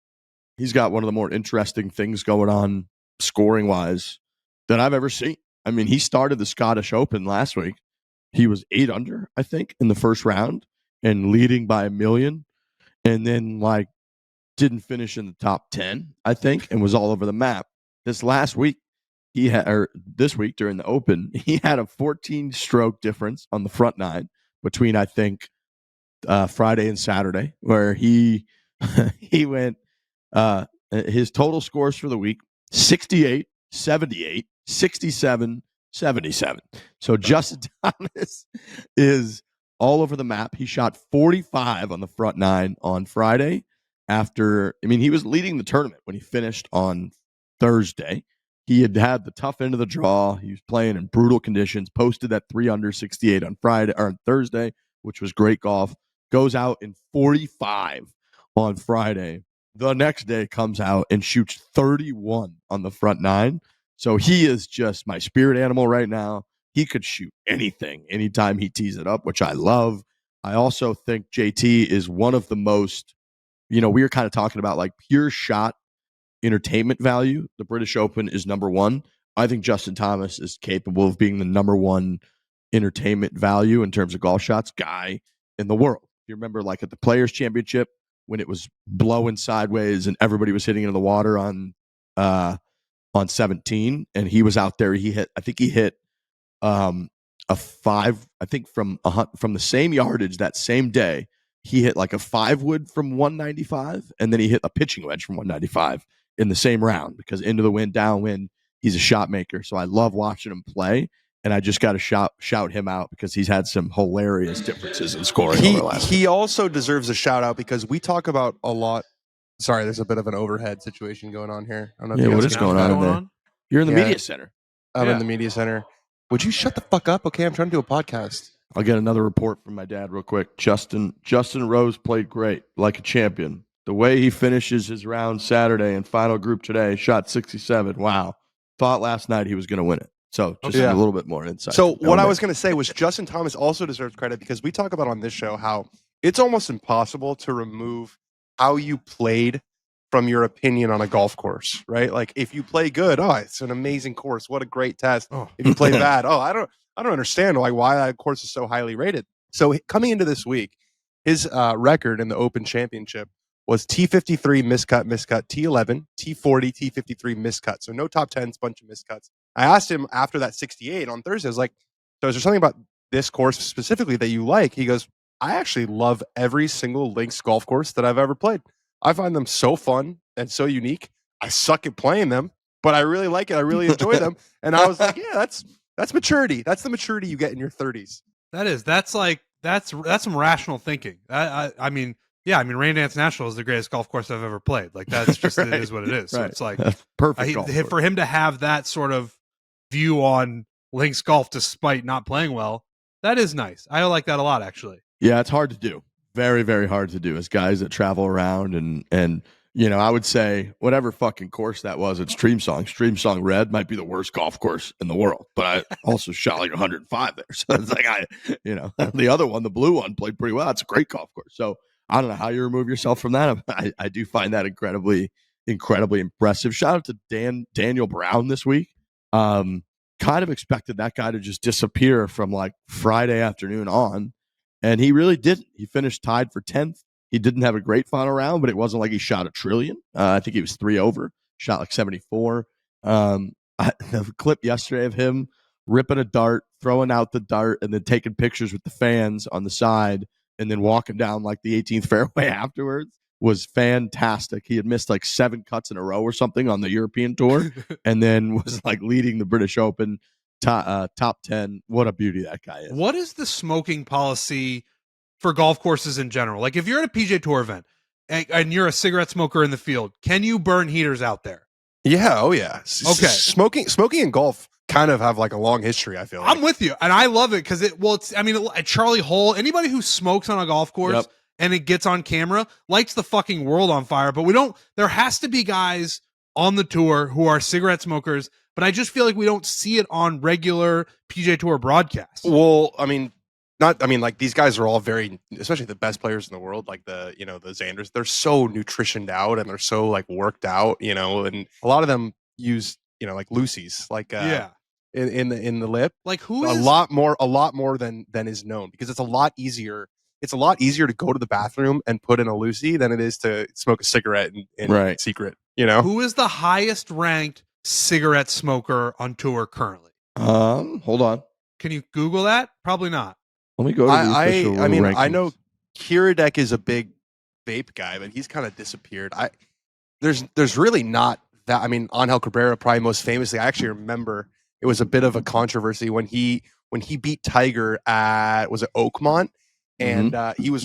He's got one of the more interesting things going on scoring wise that I've ever seen. I mean, he started the Scottish Open last week. He was 8 under, I think, in the first round and leading by 1 million. And then, like, didn't finish in the top 10, I think, and was all over the map. This last week, this week during the Open, he had a 14-stroke difference on the front 9 between, I think, Friday and Saturday, where he went, his total scores for the week, 68, 78, 67, 77. So Justin Thomas is all over the map. He shot 45 on the front 9 on Friday he was leading the tournament when he finished on Thursday. He had the tough end of the draw. He was playing in brutal conditions, posted that 3 under 68 on Thursday, which was great golf. Goes out in 45 on Friday. The next day comes out and shoots 31 on the front 9. So he is just my spirit animal right now. He could shoot anything anytime he tees it up, which I love. I also think JT is one of the most, we were kind of talking about like pure shot entertainment value. The British Open is number 1. I think Justin Thomas is capable of being the number 1 entertainment value in terms of golf shots guy in the world. You remember like at the Players Championship when it was blowing sideways and everybody was hitting into the water on 17, and he was out there. He hit a 5. I think from the same yardage that same day. He hit like a 5-wood from 195, and then he hit a pitching wedge from 195 in the same round because into the wind, downwind, he's a shot maker. So I love watching him play, and I just got to shout him out because he's had some hilarious differences in scoring over the last
He also deserves a shout out because we talk about a lot. Sorry, there's a bit of an overhead situation going on here. I don't know if
what is going on in there? You're in the media center.
I'm in the media center. Would you shut the fuck up? Okay, I'm trying to do a podcast.
I'll get another report from my dad real quick. Justin Rose played great, like a champion. The way he finishes his round Saturday and final group today, shot 67. Wow. Thought last night he was going to win it. So just a little bit more insight.
So what I was going to say was Justin Thomas also deserves credit because we talk about on this show how it's almost impossible to remove how you played from your opinion on a golf course, right? Like if you play good, it's an amazing course. What a great test. If you play bad, I don't understand why that course is so highly rated. So coming into this week, his record in the Open Championship was T53 miscut, T11, T40, T53 miscut. So no top 10s, bunch of miscuts. I asked him after that 68 on Thursday, I was like, so is there something about this course specifically that you like? He goes, I actually love every single links golf course that I've ever played. I find them so fun and so unique. I suck at playing them, but I really like it. I really enjoy them. And I was like, yeah, that's maturity. That's the maturity you get in your 30s.
That's some rational thinking. I mean, Rain Dance National is the greatest golf course I've ever played. Like that's just
Right.
It is what it is. So
Right.
it's like
perfect.
for him to have that sort of view on links golf despite not playing well, that is nice. I like that a lot, actually.
Yeah, it's hard to do. Very, very hard to do as guys that travel around and I would say whatever fucking course that was at Stream Song Red might be the worst golf course in the world, but I also shot like 105 there. So it's like the other one, the blue one, played pretty well. It's a great golf course. So I don't know how you remove yourself from that. I do find that incredibly impressive. Shout out to Daniel Brown this week. Kind of expected that guy to just disappear from like Friday afternoon on. And he really didn't. He finished tied for 10th. He didn't have a great final round, but it wasn't like he shot a trillion. I think he was 3 over, shot like 74. The clip yesterday of him ripping a dart, throwing out the dart, and then taking pictures with the fans on the side, and then walking down like the 18th fairway afterwards was fantastic. He had missed like 7 cuts in a row or something on the European tour, and then was like leading the British Open. Top 10. What a beauty that guy is.
What is the smoking policy for golf courses in general? Like if you're at a PGA Tour event and you're a cigarette smoker in the field, can you burn heaters out there?
Yeah. Oh yeah.
Okay.
Smoking and golf kind of have like a long history, I feel like.
I'm with you. And I love it because Charlie Hull, anybody who smokes on a golf course and it gets on camera lights the fucking world on fire. But there has to be guys on the tour who are cigarette smokers, but I just feel like we don't see it on regular PGA Tour broadcasts.
Well, like these guys are all very, especially the best players in the world, like the Xanders, they're so nutritioned out and they're so like worked out, and a lot of them use, like Lucy's, like, in the lip.
Like who
A
is
lot more than is known, because it's a lot easier. It's a lot easier to go to the bathroom and put in a loosie than it is to smoke a cigarette in secret. You know,
who is the highest ranked cigarette smoker on tour currently?
Hold on.
Can you Google that? Probably not.
Let me go to the official
I mean,
rankings.
I know Kiradek is a big vape guy, but he's kind of disappeared. There's really not that. I mean, Angel Cabrera probably most famously. I actually remember it was a bit of a controversy when he beat Tiger at, was it Oakmont, and he was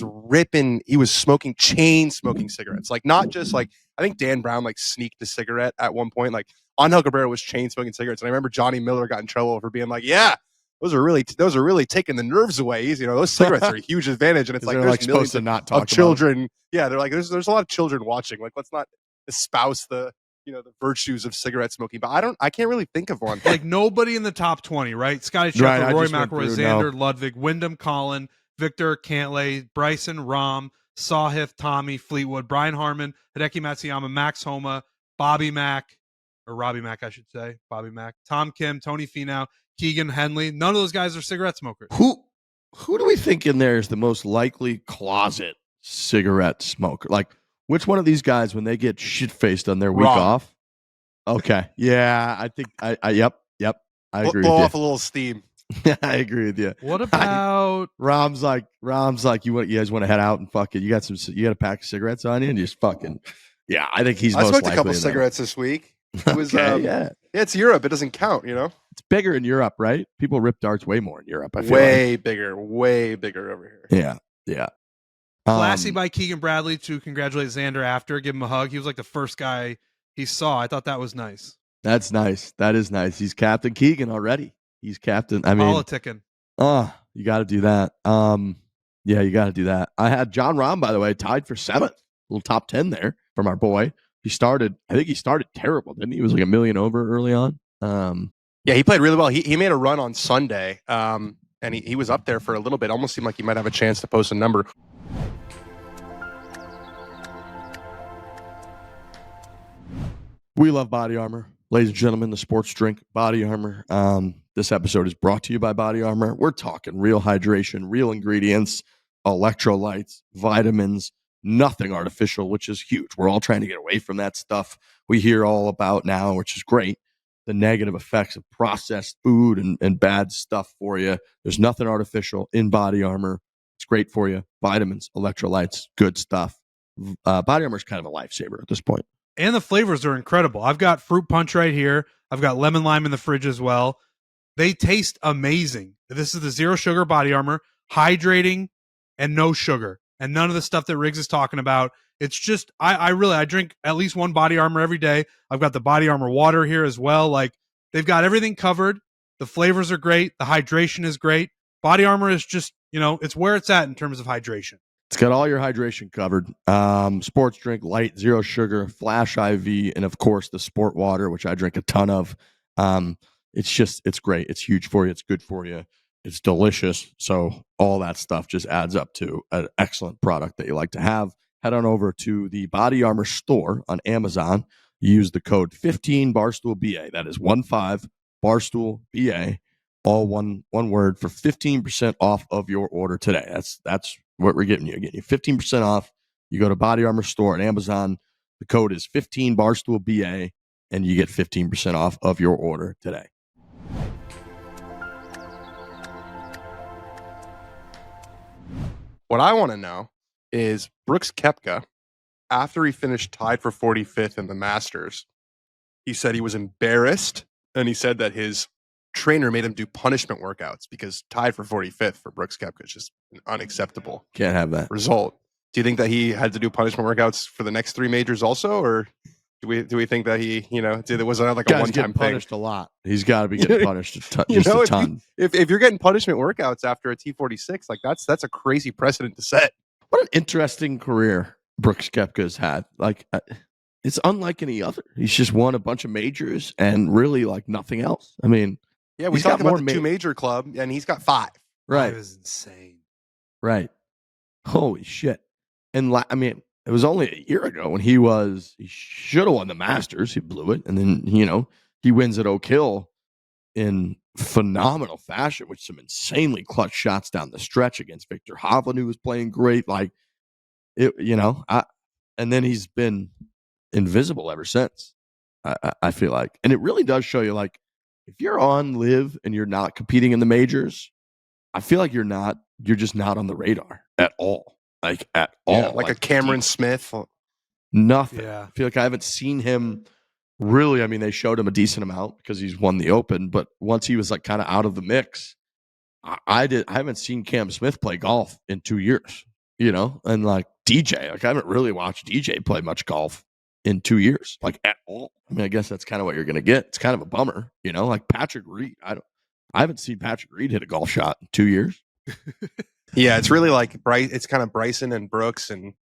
smoking cigarettes, like not just like, I think Dan Brown like sneaked a cigarette at one point. Like Angel Cabrera was chain smoking cigarettes, and I remember Johnny Miller got in trouble for being like, yeah. Those are really taking the nerves away. You know, those cigarettes are a huge advantage, and it's like,
they're
there's
like supposed to not talk
of children. Yeah, they're like, there's a lot of children watching. Like, let's not espouse the virtues of cigarette smoking. But I can't really think of one.
Like nobody in the top 20, right? Scottie Schauffele, Rory McIlroy, Xander, Ludwig, Wyndham, Collin, Victor, Cantlay, Bryson, Rahm, Sawhiff, Tommy, Fleetwood, Brian Harmon, Hideki Matsuyama, Max Homa, Robbie Mack, I should say, Bobby Mack, Tom Kim, Tony Finau, Keegan Henley. None of those guys are cigarette smokers.
Who do we think in there is the most likely closet cigarette smoker? Like, which one of these guys, when they get shit-faced on their week off? Okay. Yeah, I think yep. I agree
blow
with
off a little steam.
I agree with you.
What about
Rahm's like, you guys want to head out and fuck it. You got a pack of cigarettes on you and just fucking, yeah, I think he's most likely.
I smoked a couple cigarettes this week. It was
yeah,
it's Europe. It doesn't count, you know.
It's bigger in Europe, right? People rip darts way more in Europe. I feel
way bigger over here.
Yeah.
Classy by Keegan Bradley to congratulate Xander after, give him a hug. He was like the first guy he saw. I thought that was nice.
That's nice. That is nice. He's Captain Keegan already. He's captain. I mean,
politicking.
You got to do that. Yeah, you got to do that. I had John Rahm, by the way, tied for 7th. Little top 10 there from our boy. I think he started terrible, didn't he? He was like $1 million over early on.
Yeah, he played really well. He made a run on Sunday, and he was up there for a little bit. Almost seemed like he might have a chance to post a number.
We love Body Armor. Ladies and gentlemen, the sports drink Body Armor. This episode is brought to you by Body Armor. We're talking real hydration, real ingredients, electrolytes, vitamins, nothing artificial, which is huge. We're all trying to get away from that stuff we hear all about now, which is great. The negative effects of processed food and bad stuff for you. There's nothing artificial in Body Armor. It's great for you. Vitamins, electrolytes, good stuff. Body Armor is kind of a lifesaver at this point.
And the flavors are incredible. I've got fruit punch right here. I've got lemon lime in the fridge as well. They taste amazing. This is the zero sugar Body Armor, hydrating and no sugar, and none of the stuff that Riggs is talking about. It's just, I drink at least one Body Armor every day. I've got the Body Armor water here as well. Like, they've got everything covered. The flavors are great. The hydration is great. Body Armor is just, it's where it's at in terms of hydration.
It's got all your hydration covered. Sports drink, light, zero sugar, Flash IV, and of course the sport water, which I drink a ton of. It's great. It's huge for you. It's good for you. It's delicious. So all that stuff just adds up to an excellent product that you like to have. Head on over to the Body Armor store on Amazon. Use the code 15 Barstool BA. That is 15 Barstool BA. All one word for 15% off of your order today. That's what we're getting you. Getting you 15% off. You go to Body Armor store on Amazon. The code is 15 Barstool BA, and you get 15% off of your order today.
What I want to know is Brooks Koepka, after he finished tied for 45th in the Masters, he said he was embarrassed, and he said that his trainer made him do punishment workouts because tied for 45th for Brooks Koepka is just an unacceptable
Can't have that
result. Do you think that he had to do punishment workouts for the next 3 majors also, or do we think that he, it was like a one-time thing?
Punished a lot. He's got to be getting punished a ton.
If you're getting punishment workouts after a T46, like that's a crazy precedent to set.
What an interesting career Brooks Koepka's had. Like, it's unlike any other. He's just won a bunch of majors and really like nothing else. I mean,
yeah, we talked about the 2 major club, and he's got 5.
Right,
that is insane.
Right, holy shit. And I mean, it was only a year ago when he should have won the Masters. He blew it, and then he wins at Oak Hill. in phenomenal fashion with some insanely clutch shots down the stretch against Victor Hovland, who was playing great. Like it, and then he's been invisible ever since. I feel like, and it really does show you, like, if you're on LIV and you're not competing in the majors, I feel like you're just not on the radar at all. Like at all.
Like a Cameron Smith.
Nothing.
Yeah.
I feel like I haven't seen him really. I mean, they showed him a decent amount because he's won the Open, but once he was like kind of out of the mix, I haven't seen Cam Smith play golf in 2 years, and like DJ, like I haven't really watched DJ play much golf in 2 years, like at all. I mean, I guess that's kind of what you're going to get. It's kind of a bummer, like Patrick Reed. I haven't seen Patrick Reed hit a golf shot in 2 years.
Yeah, it's really like it's kind of Bryson and Brooks and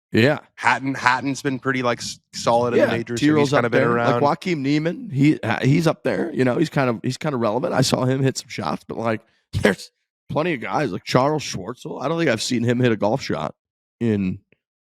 Hatton's been pretty like solid in the majors. So he's kind of been around.
Like Joaquin Neiman, he's up there. He's kind of relevant. I saw him hit some shots, but like there's plenty of guys like Charles Schwartzel. I don't think I've seen him hit a golf shot in.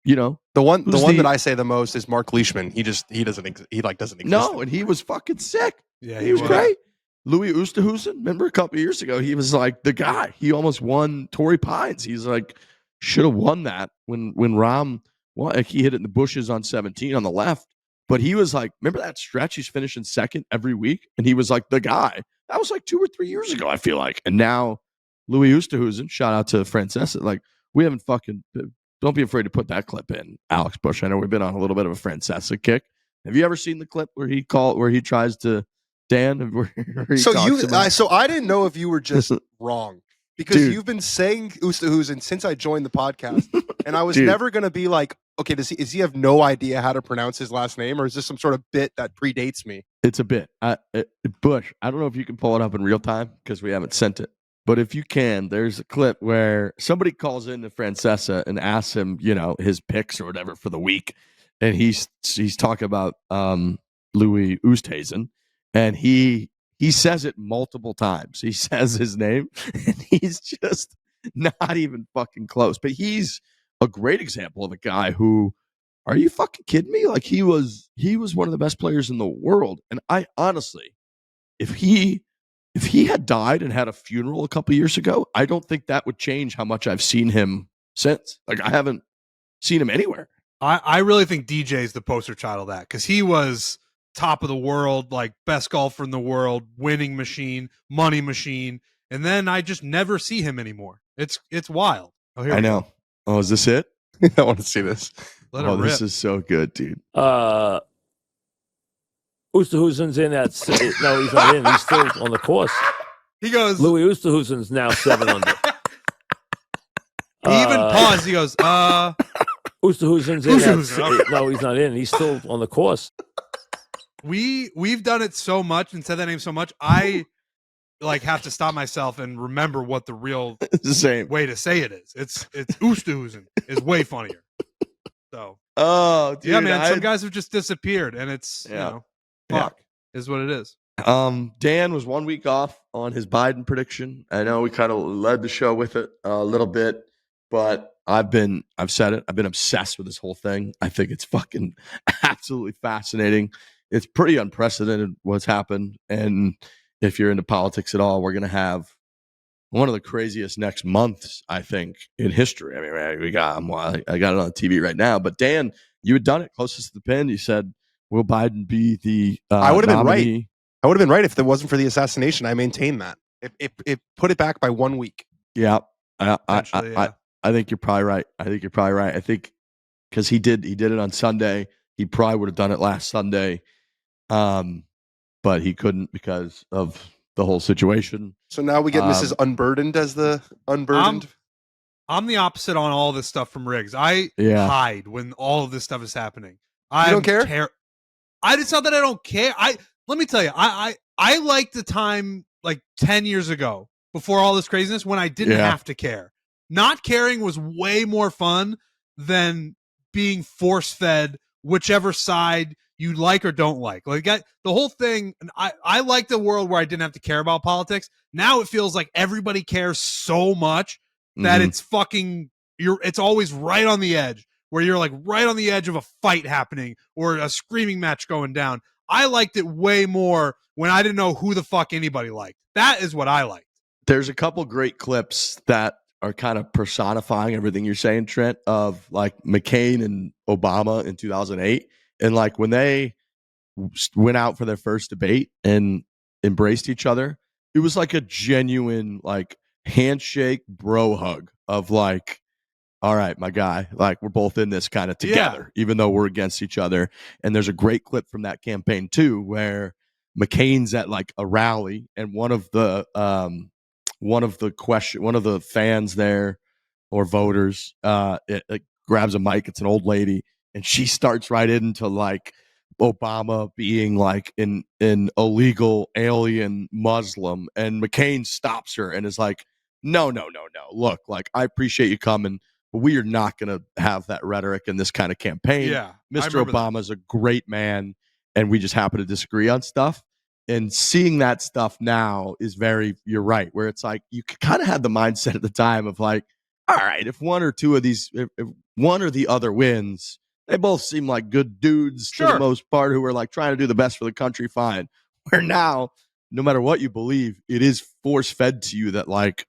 The one that I say the most is Mark Leishman. He doesn't exist. No, and he was fucking sick.
Yeah,
he was great. Louis Oosthuizen, remember a couple of years ago, he was like the guy. He almost won Torrey Pines. He's like, should have won that when Rahm won. Like, he hit it in the bushes on 17 on the left. But he was like, remember that stretch? He's finishing second every week. And he was like the guy. That was like 2 or 3 years ago, I feel like. And now Louis Oosthuizen, shout out to Francesa, like, we haven't don't be afraid to put that clip in, Alex Bush. I know we've been on a little bit of a Francesa kick. Have you ever seen the clip where he tries to Dan?
So I didn't know if you were just wrong because you've been saying Oosthuizen since I joined the podcast, and I was never going to be like, okay, does he have no idea how to pronounce his last name, or is this some sort of bit that predates me?
It's a bit. Bush, I don't know if you can pull it up in real time because we haven't sent it. But if you can, there's a clip where somebody calls in to Francesa and asks him, his picks or whatever for the week. And he's talking about Louis Oosthuizen. And he says it multiple times. He says his name, and he's just not even fucking close. But he's a great example of a guy who, are you fucking kidding me? Like he was one of the best players in the world. And I honestly, if he had died and had a funeral a couple years ago, I don't think that would change how much I've seen him since. Like I haven't seen him anywhere.
I really think DJ is the poster child of that because he was top of the world, like best golfer in the world, winning machine, money machine, and then I just never see him anymore. It's wild.
Oh, here I know. Go. Oh, is this it?
I want to see this.
This is so good, dude.
Oosthuizen's in at no, he's not in. He's still on the course.
He goes.
Louis Oosthuizen's now 7 under.
He even paused. He goes.
Oosthuizen's in. No, he's not in. He's still on the course.
We've done it so much and said that name so much. I have to stop myself and remember what the real way to say it is. It's Oosthuizen is way funnier. So
dude,
yeah, man. Some guys have just disappeared, and it's fuck is what it is.
Dan was 1 week off on his Biden prediction. I know we kind of led the show with it a little bit, but I've said it. I've been obsessed with this whole thing. I think it's fucking absolutely fascinating. It's pretty unprecedented what's happened. And if you're into politics at all, we're going to have one of the craziest next months, I think, in history. I mean, I got it on TV right now. But Dan, you had done it closest to the pin. You said, will Biden be the
I would have been right. I would have been right if it wasn't for the assassination. I maintain that. It put it back by 1 week.
Yeah. I think you're probably right. I think because he did it on Sunday. He probably would have done it last Sunday. But he couldn't because of the whole situation.
So now we get Mrs. Unburdened as the unburdened.
I'm the opposite on all this stuff from Riggs. I hide when all of this stuff is happening.
You don't care?
It's not that I don't care. Let me tell you, I liked the time like 10 years ago before all this craziness when I didn't have to care. Not caring was way more fun than being force-fed whichever side you like or don't like. Like the whole thing, I like the world where I didn't have to care about politics. Now it feels like everybody cares so much that it's fucking it's always right on the edge where you're like right on the edge of a fight happening or a screaming match going down. I liked it way more when I didn't know who the fuck anybody liked. That is what I liked.
There's a couple great clips that are kind of personifying everything you're saying, Trent, of like McCain and Obama in 2008. And like when they went out for their first debate and embraced each other, it was like a genuine like handshake bro hug of like, all right, my guy, like we're both in this kind of together, even though we're against each other. And there's a great clip from that campaign too, where McCain's at like a rally and one of the fans there or voters it grabs a mic. It's an old lady, and she starts right into like Obama being like an illegal alien Muslim, and McCain stops her and is like, no. Look, like I appreciate you coming, but we are not going to have that rhetoric in this kind of campaign.
Yeah,
Mr. Obama is a great man, and we just happen to disagree on stuff. And seeing that stuff now is very, you're right, where it's like you kind of had the mindset at the time of like, all right, if one or two of these, if one or the other wins, they both seem like good dudes for the most part who are like trying to do the best for the country, fine. Where now, no matter what you believe, it is force fed to you that like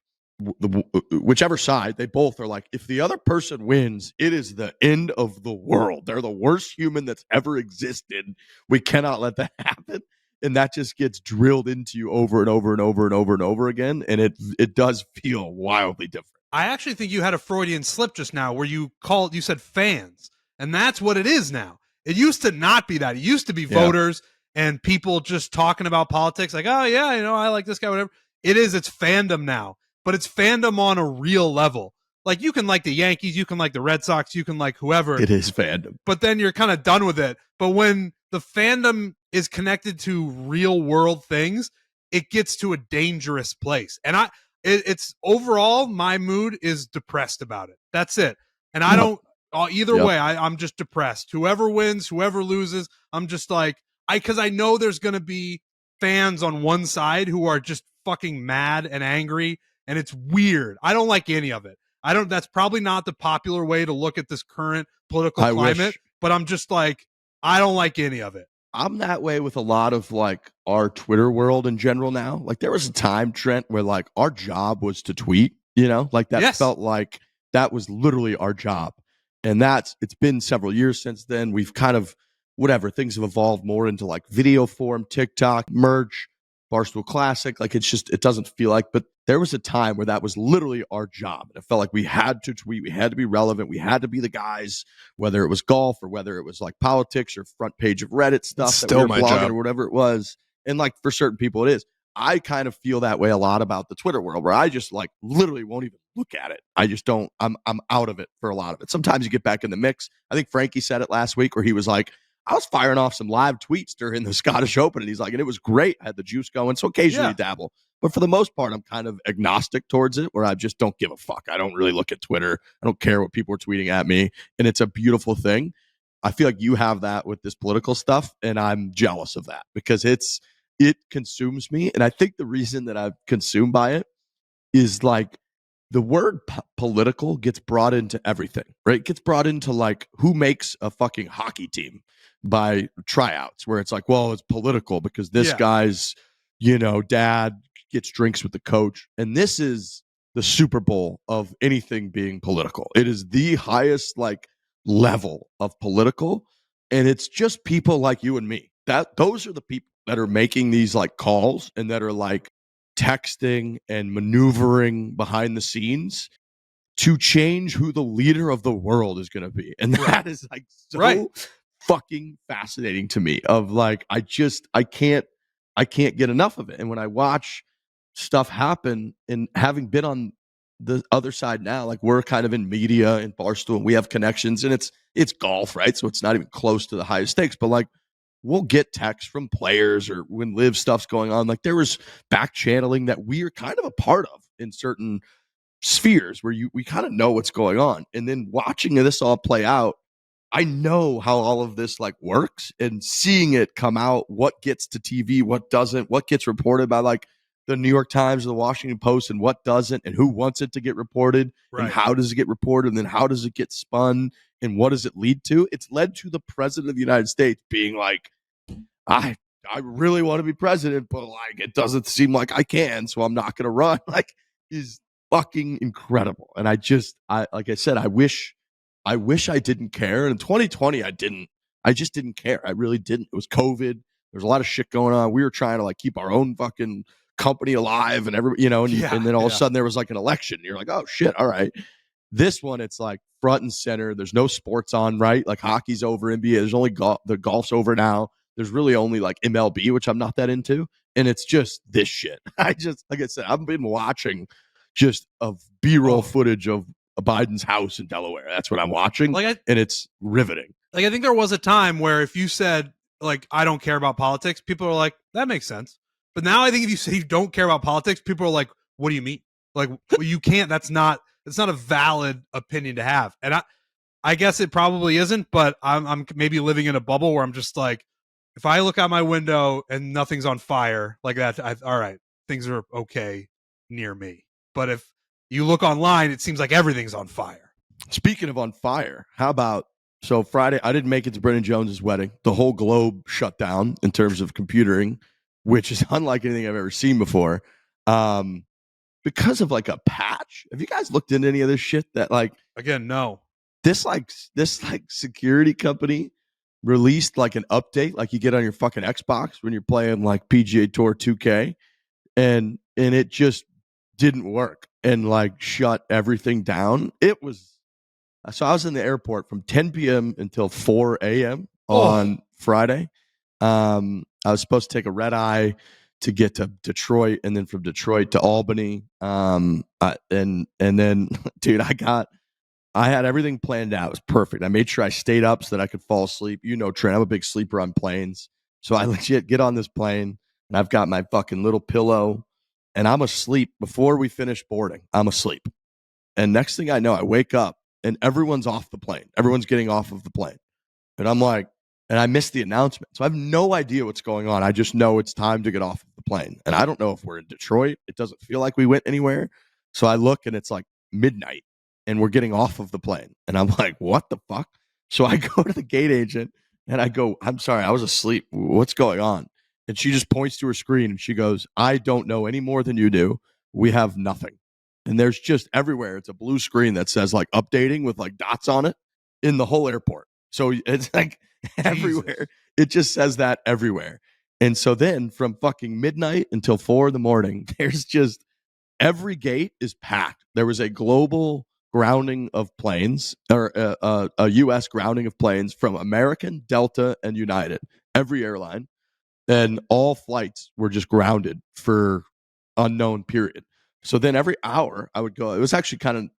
whichever side, they both are like, if the other person wins, it is the end of the world. They're the worst human that's ever existed. We cannot let that happen. And that just gets drilled into you over and over and over and over and over again. And it does feel wildly different.
I actually think you had a Freudian slip just now where you said fans. And that's what it is now. It used to not be that. It used to be voters and people just talking about politics like, oh, yeah, I like this guy, whatever. It's fandom now. But it's fandom on a real level. Like you can like the Yankees, you can like the Red Sox, you can like whoever.
It is fandom. But
then you're kind of done with it. But when the fandom is connected to real world things, it gets to a dangerous place. And it's overall, my mood is depressed about it. That's it. And I don't, either way, I'm just depressed. Whoever wins, whoever loses, I'm just like, because I know there's going to be fans on one side who are just fucking mad and angry. And it's weird. I don't like any of it. That's probably not the popular way to look at this current political climate, but I'm just like, I don't like any of it.
I'm that way with a lot of like our Twitter world in general now. Like there was a time, Trent, where like our job was to tweet, like that felt like that was literally our job. And it's been several years since then. We've kind of, things have evolved more into like video form, TikTok, merch, Barstool Classic. Like it doesn't feel like, but there was a time where that was literally our job. And it felt like we had to tweet, we had to be relevant, we had to be the guys, whether it was golf or whether it was like politics or front page of Reddit stuff,
still
that we were
my
blogging
job.
or whatever it was. And like for certain people it is. I kind of feel that way a lot about the Twitter world where I just like literally won't even look at it. I just don't, I'm out of it for a lot of it. Sometimes you get back in the mix. I think Frankie said it last week where he was like, I was firing off some live tweets during the Scottish Open, and he's like, and it was great. I had the juice going, so occasionally dabble. But for the most part, I'm kind of agnostic towards it, where I just don't give a fuck. I don't really look at Twitter. I don't care what people are tweeting at me, and it's a beautiful thing. I feel like you have that with this political stuff, and I'm jealous of that because it consumes me. And I think the reason that I'm consumed by it is like the word political gets brought into everything, right? It gets brought into like who makes a fucking hockey team by tryouts, where it's like, well, it's political because this guy's, dad gets drinks with the coach. And this is the Super Bowl of anything being political. It is the highest like level of political. And it's just people like you and me. Those are the people that are making these like calls and that are like texting and maneuvering behind the scenes to change who the leader of the world is going to be. And that is like so fucking fascinating to me of like, I can't get enough of it. And when I watch stuff happen and having been on the other side now, like we're kind of in media and Barstool and we have connections and it's golf, right? So it's not even close to the highest stakes, but like we'll get texts from players or when live stuff's going on. Like there was back channeling that we're kind of a part of in certain spheres where we kind of know what's going on. And then watching this all play out, I know how all of this like works and seeing it come out, what gets to TV, what doesn't, what gets reported by like the New York Times or the Washington Post and what doesn't, and who wants it to get reported and how does it get reported and then how does it get spun and what does it lead to? It's led to the president of the United States being like, I really want to be president, but like it doesn't seem like I can, so I'm not going to run. Like he's fucking incredible. And like I said, I wish I didn't care. And in 2020, I just didn't care. I really didn't. It was COVID. There's a lot of shit going on. We were trying to like keep our own fucking company alive and everybody, and then all of a sudden there was like an election. You're like, oh shit, all right. This one, it's like front and center. There's no sports on, right? Like hockey's over, NBA. There's only the golf's over now. There's really only like MLB, which I'm not that into. And it's just this shit. Like I said, I've been watching just of B-roll footage of Biden's house in Delaware. That's what I'm watching. And it's riveting.
Like, I think there was a time where if you said, like, I don't care about politics, people are like, that makes sense. But now I think if you say you don't care about politics, people are like, what do you mean? Like, well, you can't. It's not a valid opinion to have. And I guess it probably isn't, but I'm maybe living in a bubble where I'm just like, if I look out my window and nothing's on fire like that, all right, things are okay near me. But if you look online, it seems like everything's on fire.
Speaking of on fire, how about, so Friday, I didn't make it to Brendan Jones's wedding. The whole globe shut down in terms of computing, which is unlike anything I've ever seen before. Because of like a patch. Have you guys looked into any of this shit that like,
again, no,
this security company released like an update like you get on your fucking Xbox when you're playing like PGA Tour 2K, and it just didn't work and like shut everything down. It was, so I was in the airport from 10 p.m. until 4 a.m. on Friday. I was supposed to take a red eye to get to Detroit, and then from Detroit to Albany. And then, dude, I had everything planned out. It was perfect. I made sure I stayed up so that I could fall asleep. Trent, I'm a big sleeper on planes. So I legit get on this plane, and I've got my fucking little pillow, and I'm asleep. Before we finish boarding, I'm asleep. And next thing I know, I wake up, and everyone's off the plane. Everyone's getting off of the plane. And I'm like, and I missed the announcement. So I have no idea what's going on. I just know it's time to get off of the plane. And I don't know if we're in Detroit. It doesn't feel like we went anywhere. So I look, and it's like midnight, and we're getting off of the plane. And I'm like, what the fuck? So I go to the gate agent, and I go, I'm sorry, I was asleep. What's going on? And she just points to her screen, and she goes, I don't know any more than you do. We have nothing. And there's just everywhere. It's a blue screen that says like updating with like dots on it in the whole airport. So it's like everywhere. It just says that everywhere. And so then from fucking midnight until 4 a.m, there's just every gate is packed. There was a global grounding of planes, or a U.S. grounding of planes from American, Delta, and United, every airline. And all flights were just grounded for unknown period. So then every hour I would go. It was actually kind of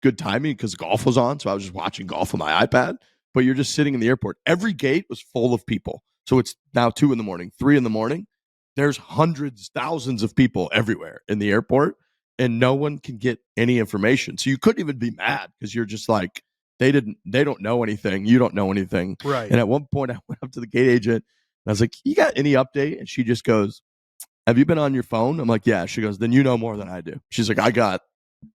good timing because golf was on. So I was just watching golf on my iPad. But you're just sitting in the airport. Every gate was full of people. So it's now 2 a.m, 3 a.m. There's hundreds, thousands of people everywhere in the airport, and no one can get any information. So you couldn't even be mad because you're just like, they don't know anything. You don't know anything.
Right.
And at one point I went up to the gate agent and I was like, you got any update? And she just goes, have you been on your phone? I'm like, yeah. She goes, then you know more than I do. She's like, I got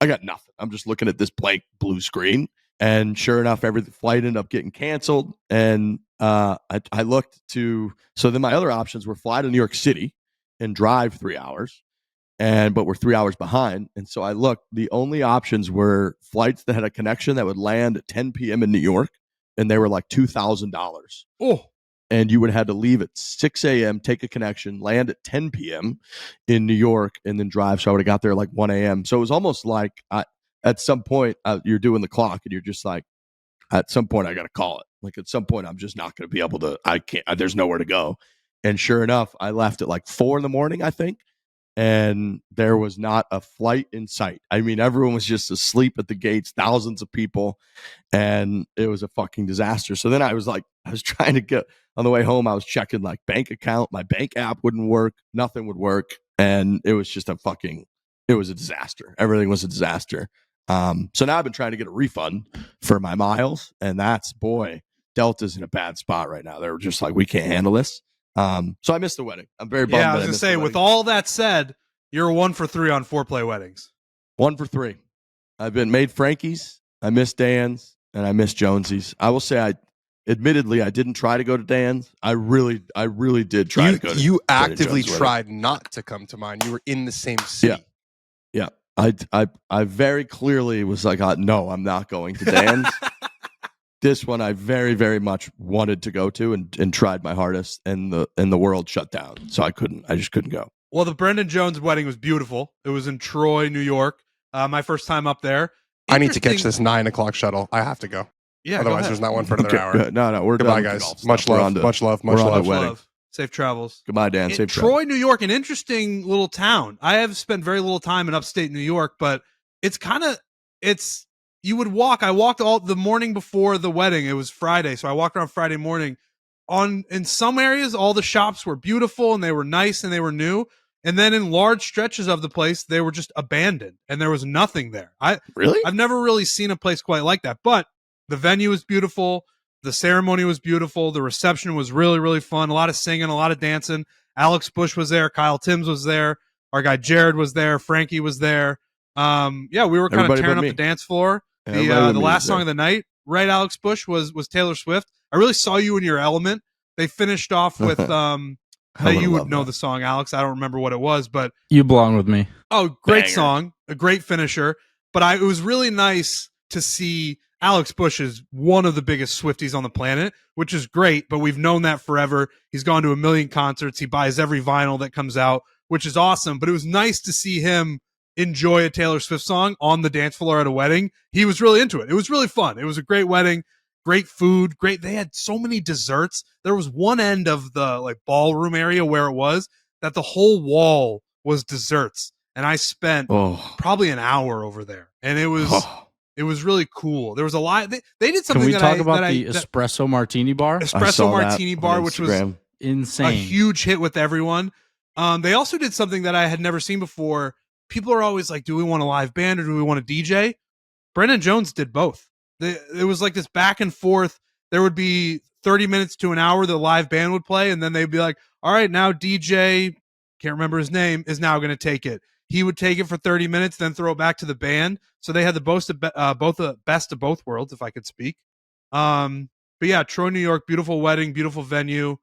nothing. I'm just looking at this blank blue screen. And sure enough, every flight ended up getting canceled. And I looked so then my other options were fly to New York City and drive 3 hours, but we're 3 hours behind. And so I looked, the only options were flights that had a connection that would land at 10 p.m. in New York, and they were like $2,000.
Oh. And
you would have had to leave at 6 a.m., take a connection, land at 10 p.m. in New York, and then drive. So I would have got there like 1 a.m. So it was almost like at some point you're doing the clock and you're just like, at some point I got to call it. Like at some point I'm just not going to be able to, there's nowhere to go. And sure enough, I left at like 4 a.m, I think. And there was not a flight in sight. I mean, everyone was just asleep at the gates, thousands of people, and it was a fucking disaster. So then I was trying to get on the way home. I was checking like bank account. My bank app wouldn't work. Nothing would work. And it was just it was a disaster. Everything was a disaster. So now I've been trying to get a refund for my miles, and Delta's in a bad spot right now. They're just like, we can't handle this. So I missed the wedding. I'm very bummed.
Yeah, I was gonna say, with all that said, you're 1 for 3 on fore-play weddings.
1 for 3. I've been made Frankie's, I missed Dan's, and I missed Jonesy's. I will say admittedly, I didn't try to go to Dan's. I really did try to go to
You
Trader
actively
Joe's wedding.
tried not to come to mine. You were in the same city.
Yeah. I very clearly was like, no, I'm not going to Dan's. This one I very, very much wanted to go to and tried my hardest, and the world shut down. So I just couldn't go.
Well, the Brendan Jones wedding was beautiful. It was in Troy, New York. My first time up there.
I need to catch this 9 o'clock shuttle. I have to go.
Yeah.
Otherwise, there's not one for another hour.
Good. No, we're
Goodbye,
done.
guys. Much love. Much love.
Wedding.
Safe travels.
Goodbye, Dan. Safe
Troy,
travels.
New York, an interesting little town. I have spent very little time in upstate New York, but you would walk. I walked all the morning before the wedding. It was Friday, so I walked around Friday morning. In some areas, all the shops were beautiful and they were nice and they were new. And then in large stretches of the place, they were just abandoned and there was nothing there.
Really?
I've never really seen a place quite like that. But the venue was beautiful. The ceremony was beautiful. The reception was really, really fun. A lot of singing, a lot of dancing. Alex Bush was there. Kyle Timms was there. Our guy Jared was there. Frankie was there. We were kind of tearing up the dance floor. The last song of the night, right? Alex Bush was Taylor Swift. I really saw you in your element. They finished off with you would know the song, Alex. I don't remember what it was, but
You Belong With Me.
Oh, great
Banger.
song, a great finisher. But it was really nice to see Alex Bush is one of the biggest Swifties on the planet, which is great. But we've known that forever. He's gone to a million concerts. He buys every vinyl that comes out, which is awesome. But it was nice to see him enjoy a Taylor Swift song on the dance floor at a wedding. He was really into it. It was really fun. It was a great wedding, great food, great. They had so many desserts. There was one end of the ballroom area where it was that the whole wall was desserts. And I spent probably an hour over there. And it was really cool. There was a lot. They did something.
Can we talk about the espresso martini bar?
Espresso martini bar, which was
insane.
A huge hit with everyone. They also did something that I had never seen before. People are always like, do we want a live band or do we want a DJ? Brendan Jones did both. It was like this back and forth. There would be 30 minutes to an hour the live band would play, and then they'd be like, all right, now DJ, can't remember his name, is now going to take it. He would take it for 30 minutes, then throw it back to the band. So they had both the best of both worlds, if I could speak. But yeah, Troy, New York, beautiful wedding, beautiful venue.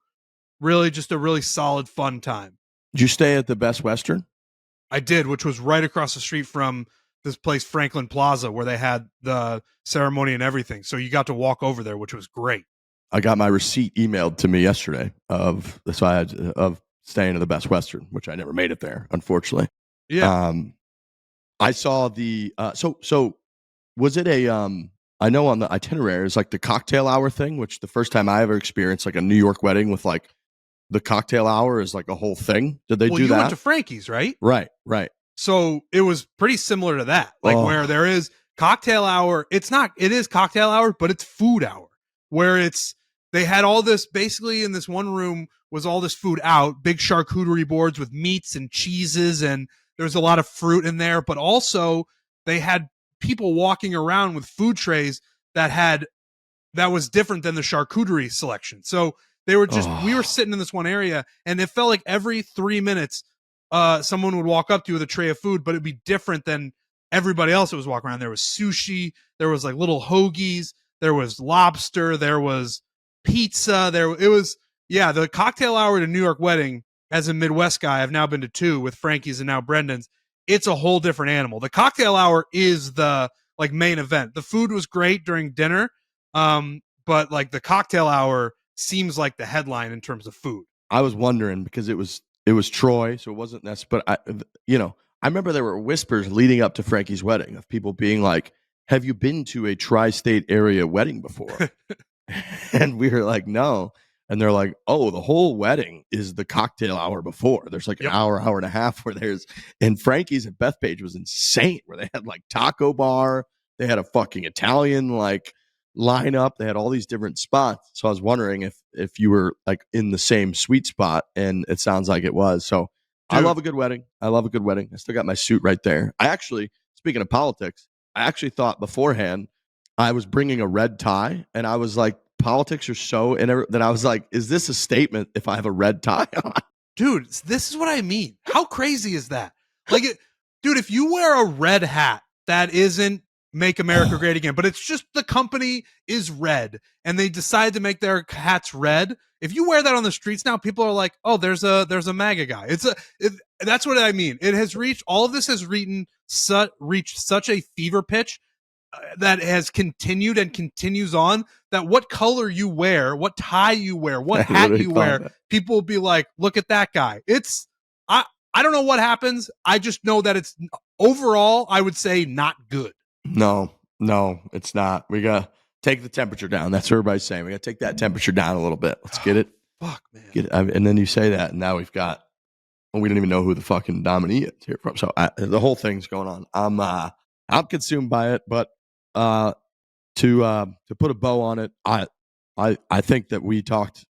Really just a really solid, fun time.
Did you stay at the Best Western?
I did, which was right across the street from this place, Franklin Plaza, where they had the ceremony and everything. So you got to walk over there, which was great.
I got my receipt emailed to me yesterday of staying at the Best Western, which I never made it there, unfortunately.
Yeah.
I saw the so was it I know on the itinerary is like the cocktail hour thing, which the first time I ever experienced like a New York wedding with like the cocktail hour is like a whole thing. Did they do that?
You went to Frankie's, right?
Right.
So it was pretty similar to that, where there is cocktail hour. It is cocktail hour, but it's food hour, where they had all this basically in this one room was all this food out, big charcuterie boards with meats and cheeses, and there's a lot of fruit in there, but also they had people walking around with food trays that was different than the charcuterie selection. So they were we were sitting in this one area, and it felt like every 3 minutes, someone would walk up to you with a tray of food, but it'd be different than everybody else that was walking around. There was sushi, there was like little hoagies, there was lobster, there was pizza, the cocktail hour at a New York wedding. As a Midwest guy, I've now been to 2 with Frankie's and now Brendan's. It's a whole different animal. The cocktail hour is the main event. The food was great during dinner, but the cocktail hour seems like the headline in terms of food.
I was wondering because it was Troy, so it wasn't necessary. But I remember there were whispers leading up to Frankie's wedding of people being like, "Have you been to a tri-state area wedding before?" And we were like, "No." And they're like, "Oh, the whole wedding is the cocktail hour before. There's like an hour and a half and Frankie's at Bethpage was insane where they had like taco bar. They had a fucking Italian lineup. They had all these different spots. So I was wondering if you were like in the same sweet spot, and it sounds like it was. So dude, I love a good wedding. I still got my suit right there. I actually, speaking of politics, I actually thought beforehand I was bringing a red tie, and I was like, politics are so then I was like, is this a statement if I have a red tie on?
Dude, this is what I mean. How crazy is that? Dude, if you wear a red hat that isn't make America great again, but it's just the company is red and they decided to make their hats red. If you wear that on the streets now, people are like, oh, there's a MAGA guy. That's what I mean. It has reached, all of this has reached such a fever pitch that has continued and continues on, that what color you wear, what tie you wear, what hat you wear, people will be like, look at that guy. I don't know what happens. I just know that it's overall, I would say, not good.
No, it's not. We got to take the temperature down. That's what everybody's saying. We got to take that temperature down a little bit. Let's get it.
Fuck, man.
Get it. And then you say that, and now we've got, we don't even know who the fucking nominee is here from. So the whole thing's going on. I'm consumed by it, but to put a bow on it, I think that we talked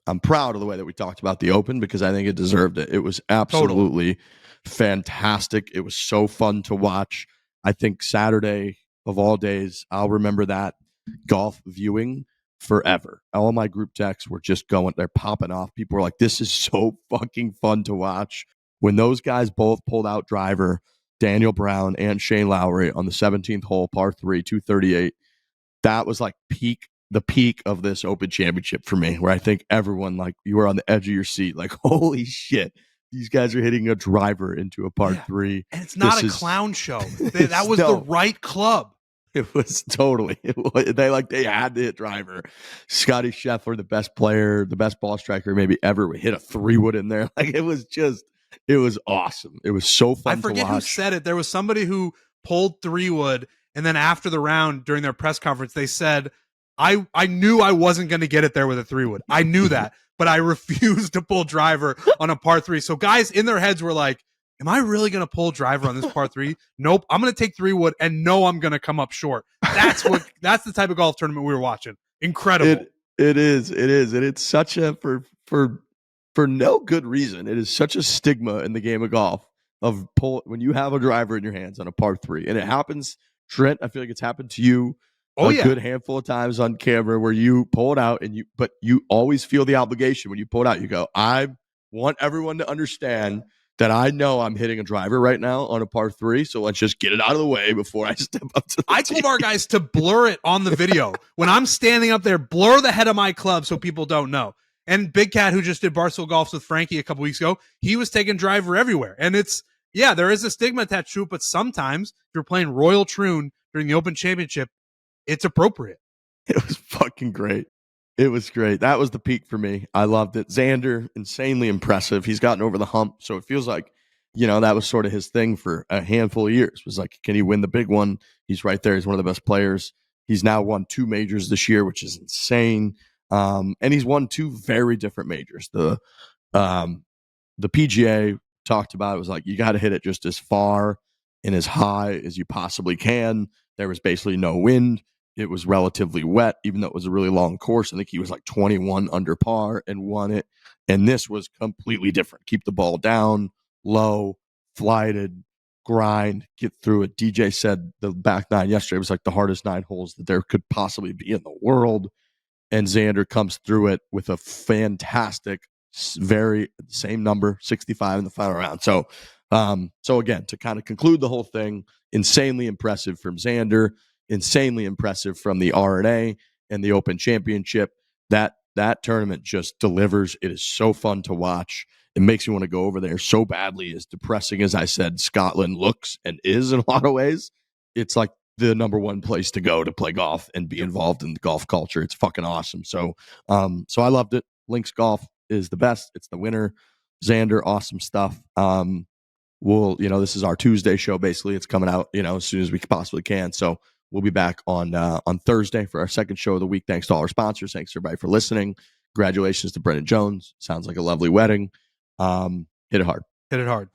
I'm proud of the way that we talked about the Open, because I think it deserved it. It was absolutely fantastic. It was so fun to watch. I think Saturday of all days, I'll remember that golf viewing forever. All my group texts were just they're popping off. People were like, this is so fucking fun to watch. When those guys both pulled out driver, Daniel Brown and Shane Lowry on the 17th hole, par 3, 238, that was like the peak of this Open Championship for me, where I think everyone, like, you were on the edge of your seat, like, holy shit, these guys are hitting a driver into a par 3.
And it's not a clown show. That was the right club.
It was totally. They had to hit driver. Scottie Scheffler, the best player, the best ball striker maybe ever, hit a 3-wood in there. Like, it was awesome. It was so fun to watch. I
forget who said it. There was somebody who pulled 3-wood, and then after the round during their press conference, they said, I knew I wasn't going to get it there with a 3-wood. I knew that, but I refused to pull driver on a par 3. So guys in their heads were like, am I really going to pull driver on this par 3? Nope. I'm going to take 3-wood and know I'm going to come up short. That's the type of golf tournament we were watching. Incredible.
It is. And it's such a, for no good reason, it is such a stigma in the game of golf of when you have a driver in your hands on a par 3. And it happens, Trent, I feel like it's happened to you good handful of times on camera, where you pull it out but you always feel the obligation when you pull it out. You go, I want everyone to understand that I know I'm hitting a driver right now on a par 3, so let's just get it out of the way before I step up to the
I told our guys to blur it on the video. When I'm standing up there, blur the head of my club so people don't know. And Big Cat, who just did Barstool Golfs with Frankie a couple weeks ago, he was taking driver everywhere. And there is a stigma attached to it, but sometimes if you're playing Royal Troon during the Open Championship, it's appropriate.
It was fucking great. It was great. That was the peak for me. I loved it. Xander, insanely impressive. He's gotten over the hump, so it feels like, that was sort of his thing for a handful of years. It was like, can he win the big one? He's right there. He's one of the best players. He's now won 2 majors this year, which is insane. And he's won 2 very different majors. The PGA talked about, it was like, you got to hit it just as far and as high as you possibly can. There was basically no wind. It was relatively wet, even though it was a really long course. I think he was like 21 under par and won it. And this was completely different. Keep the ball down, low, flighted, grind, get through it. DJ said the back 9 yesterday was like the hardest 9 holes that there could possibly be in the world. And Xander comes through it with a fantastic, very same number, 65 in the final round. So again, to kind of conclude the whole thing, insanely impressive from Xander, insanely impressive from the R&A and the Open Championship. That tournament just delivers. It is so fun to watch. It makes me want to go over there so badly. As depressing as I said Scotland looks and is in a lot of ways, it's like the number one place to go to play golf and be involved in the golf culture. It's fucking awesome. So I loved it. Links Golf is the best. It's the winner. Xander, awesome stuff. This is our Tuesday show. Basically, it's coming out, as soon as we possibly can. So we'll be back on Thursday for our second show of the week. Thanks to all our sponsors. Thanks everybody for listening. Congratulations to Brendan Jones. Sounds like a lovely wedding. Hit it hard.
Hit it hard.